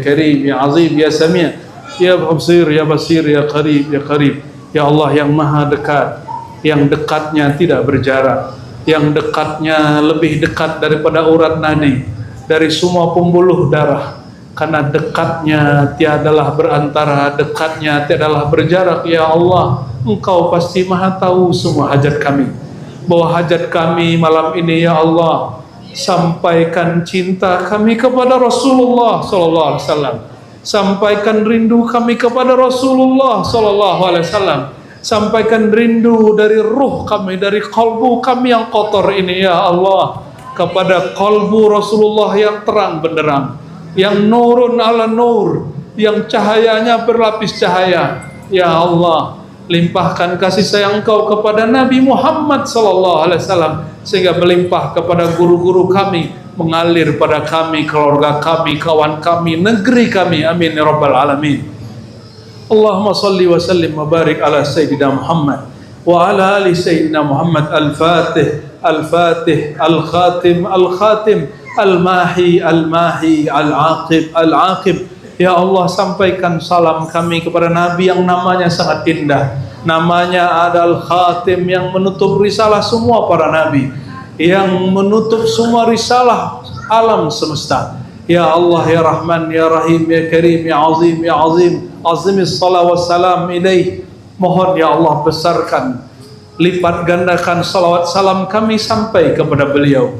Speaker 2: karim, ya azim, ya sami', ya basir, ya basir, ya qarib, ya qarib. Ya Allah yang maha dekat, yang dekatnya tidak berjarak, yang dekatnya lebih dekat daripada urat nadi, dari semua pembuluh darah. Karena dekatnya tiadalah berantara, dekatnya tiadalah berjarak. Ya Allah, Engkau pasti maha tahu semua hajat kami. Bahwa hajat kami malam ini, ya Allah, sampaikan cinta kami kepada Rasulullah sallallahu alaihi wasallam. Sampaikan rindu kami kepada Rasulullah sallallahu alaihi wasallam. Sampaikan rindu dari ruh kami, dari kalbu kami yang kotor ini, ya Allah, kepada kalbu Rasulullah yang terang benderang, yang nurun ala nur, yang cahayanya berlapis cahaya. Ya Allah, limpahkan kasih sayang Engkau kepada Nabi Muhammad sallallahu alaihi wasallam, sehingga melimpah kepada guru-guru kami, mengalir pada kami, keluarga kami, kawan kami, negeri kami. Amin ya rabbal alamin. Allahumma salli wa sallim wa barik ala Sayyidina Muhammad wa ala ali Sayyidina Muhammad. Al-Fatih, Al-Fatih, Al-Khatim, Al-Khatim, Al-Mahi, Al-Mahi, Al-Aqib, Al-Aqib. Ya Allah, sampaikan salam kami kepada Nabi yang namanya sangat indah. Namanya adalah Khatim, yang menutup risalah semua para Nabi, yang menutup semua risalah alam semesta. Ya Allah, ya Rahman, ya Rahim, ya Karim, ya Azim, ya Azim, azimis salat wassalam ilaih. Mohon ya Allah, besarkan, lipat gandakan salawat salam kami sampai kepada beliau.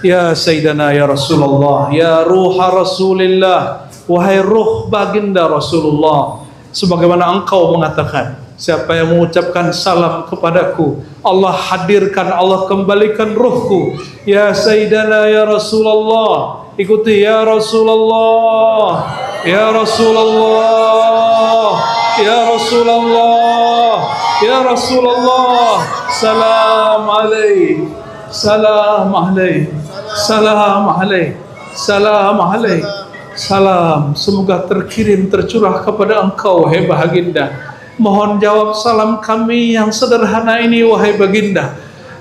Speaker 2: Ya Sayyidina, ya Rasulullah, ya Ruha Rasulillah, wahai ruh baginda Rasulullah. Sebagaimana Engkau mengatakan, siapa yang mengucapkan salam kepadaku, Allah hadirkan, Allah kembalikan ruhku. Ya Sayyidina, ya Rasulullah. Ikuti, ya Rasulullah, ya Rasulullah, ya Rasulullah, ya Rasulullah. Salam alaih, salam alaih, salam alaih, salam alaih. Salam semoga terkirim, tercurah kepada Engkau, wahai baginda. Mohon jawab salam kami yang sederhana ini, wahai baginda.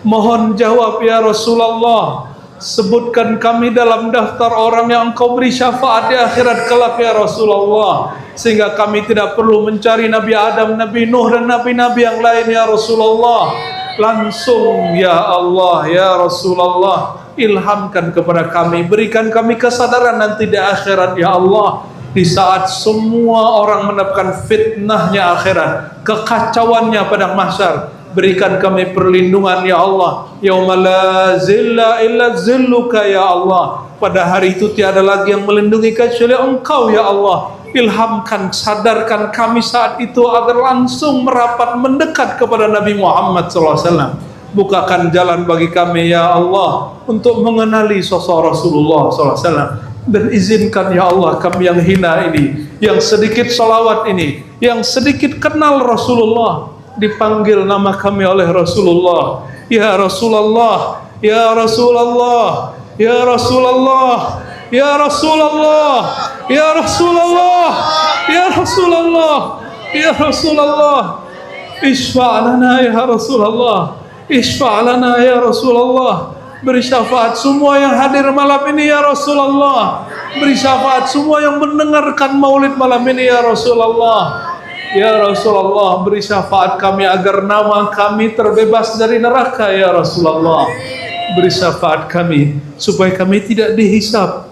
Speaker 2: Mohon jawab ya Rasulullah. Sebutkan kami dalam daftar orang yang Engkau beri syafaat di akhirat kelak ya Rasulullah, sehingga kami tidak perlu mencari Nabi Adam, Nabi Nuh, dan Nabi-Nabi yang lain ya Rasulullah. Langsung ya Allah, ya Rasulullah, ilhamkan kepada kami, berikan kami kesadaran nanti di akhirat ya Allah. Di saat semua orang mendapatkan fitnahnya akhirat, kekacauannya padang mahsyar, berikan kami perlindungan ya Allah. Yauma la zilla illa zilluka ya Allah. Pada hari itu tiada lagi yang melindungi kecuali Engkau ya Allah. Ilhamkan, sadarkan kami saat itu agar langsung merapat mendekat kepada Nabi Muhammad SAW. Bukakan jalan bagi kami ya Allah untuk mengenali sosok Rasulullah SAW. Dan izinkan ya Allah kami yang hina ini, yang sedikit salawat ini, yang sedikit kenal Rasulullah, dipanggil nama kami oleh Rasulullah. Ya Rasulullah, ya Rasulullah, ya Rasulullah, ya Rasulullah, ya Rasulullah, ya Rasulullah, ya Rasulullah. Isfa' lana ya Rasulullah, isfa' lana ya Rasulullah. Beri syafaat semua yang hadir malam ini ya Rasulullah. Beri syafaat semua yang mendengarkan maulid malam ini ya Rasulullah. Ya Rasulullah, beri syafaat kami agar nama kami terbebas dari neraka ya Rasulullah. Beri syafaat kami supaya kami tidak dihisab,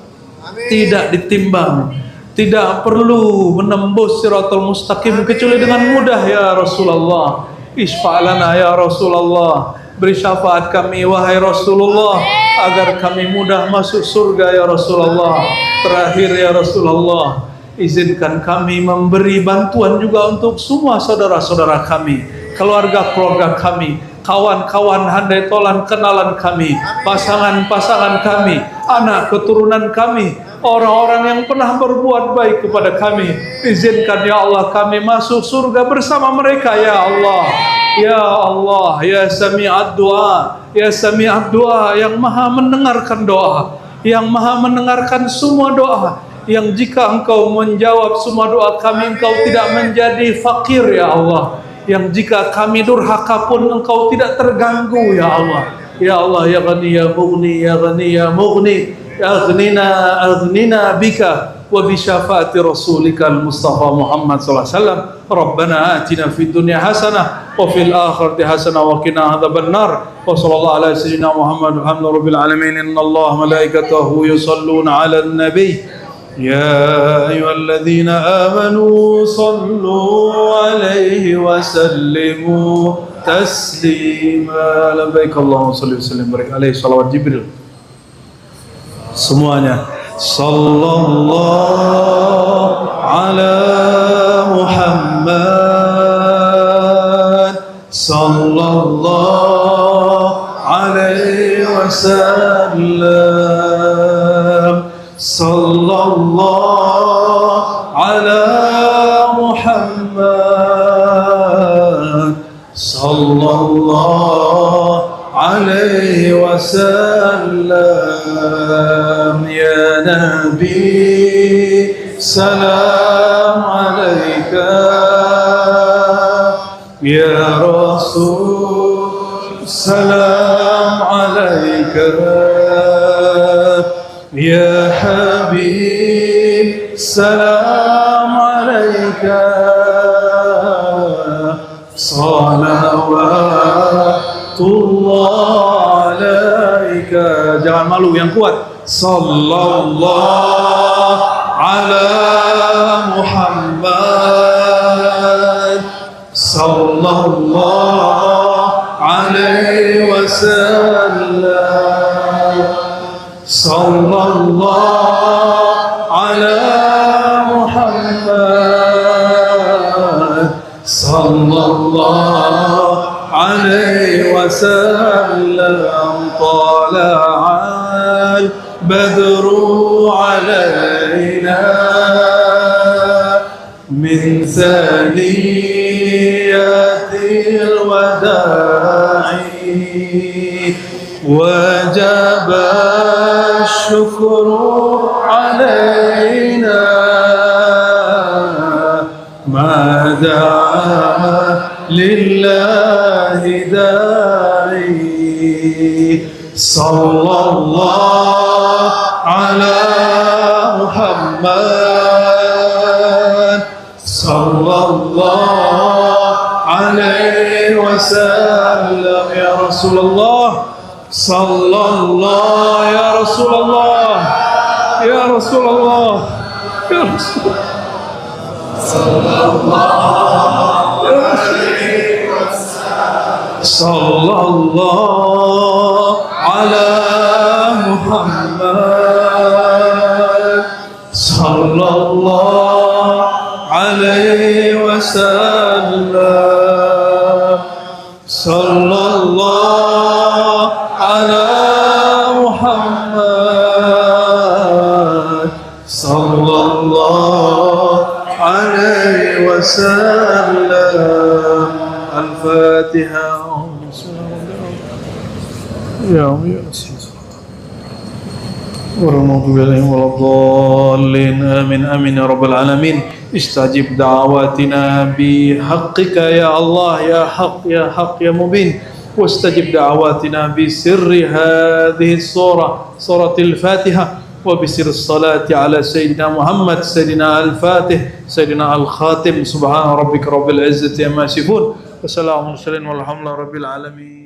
Speaker 2: tidak ditimbang, tidak perlu menembus siratal mustaqim kecuali dengan mudah ya Rasulullah. Isfa'lana ya Rasulullah. Beri syafaat kami wahai Rasulullah agar kami mudah masuk surga ya Rasulullah. Terakhir ya Rasulullah, izinkan kami memberi bantuan juga untuk semua saudara-saudara kami, keluarga-keluarga kami, kawan-kawan handai tolan kenalan kami, pasangan-pasangan kami, anak keturunan kami, orang-orang yang pernah berbuat baik kepada kami. Izinkan ya Allah kami masuk surga bersama mereka ya Allah. Ya Allah, ya Sami'ad Du'a, ya Sami'ad Du'a, yang maha mendengarkan doa, yang maha mendengarkan semua doa, yang jika engkau menjawab semua doa kami, engkau tidak menjadi fakir ya Allah, yang jika kami durhaka pun engkau tidak terganggu ya Allah. Ya Allah, ya Ghani ya Mughni, ya Ghani ya Mughni, aghnina bika wa bi syafaati rasulika al-Mustafa Muhammad sallallahu alaihi wasallam. Rabbana atina fid dunya hasanah wa fil akhirati hasanah wa qina adzabannar. Wa sallallahu ala sayyidina Muhammad alhamdulillahi rabbil alamin. Innallaha malaikatahu yusalluna 'alan nabiy. Ya ayyuhalladzina amanu sallu 'alaihi wa sallimu taslima. Labbaik Allahumma shalli wa sallim barik alaihi salawat Jibril. Semuanya sallallahu ala Muhammad sallallahu alaihi wasallam sallallahu ala Muhammad sallallahu alaihi wasallam. Ya Nabi salam alaika, ya Rasul salam alaika, ya Habib salam alaika, salawatullah alaika. Jangan malu, yang kuat. Sallallahu ala Muhammad sallallahu alaihi wasallam sallallahu ala Muhammad sallallahu alaihi wasallam. Tala'al badru alaina min thaniyatil wada'i wajaba syukru alaina ma da'a lillahi da'i. Sallallahu ala Muhammad sallallahu alaihi wasallam. Ya Rasulullah sallallahu, ya Rasulullah, ya Rasulullah, ya Rasulullah sallallahu alaihi wasallam sallallahu ala Muhammad sallallahu alaihi wasallam sallallahu ala Muhammad sallallahu alaihi wasallam.
Speaker 1: يا والمغضوب عليهم ولا الضالين آمين آمين يا رب العالمين استجب دعواتنا بحقك يا الله يا حق يا حق يا مبين واستجب دعواتنا بسر هذه سورة الفاتحة وبسر الصلاة على سيدنا محمد سيدنا الفاتح سيدنا الخاتم سبحان ربك رب العزة عما يصفون وسلام على المرسلين والحمد لله رب العالمين.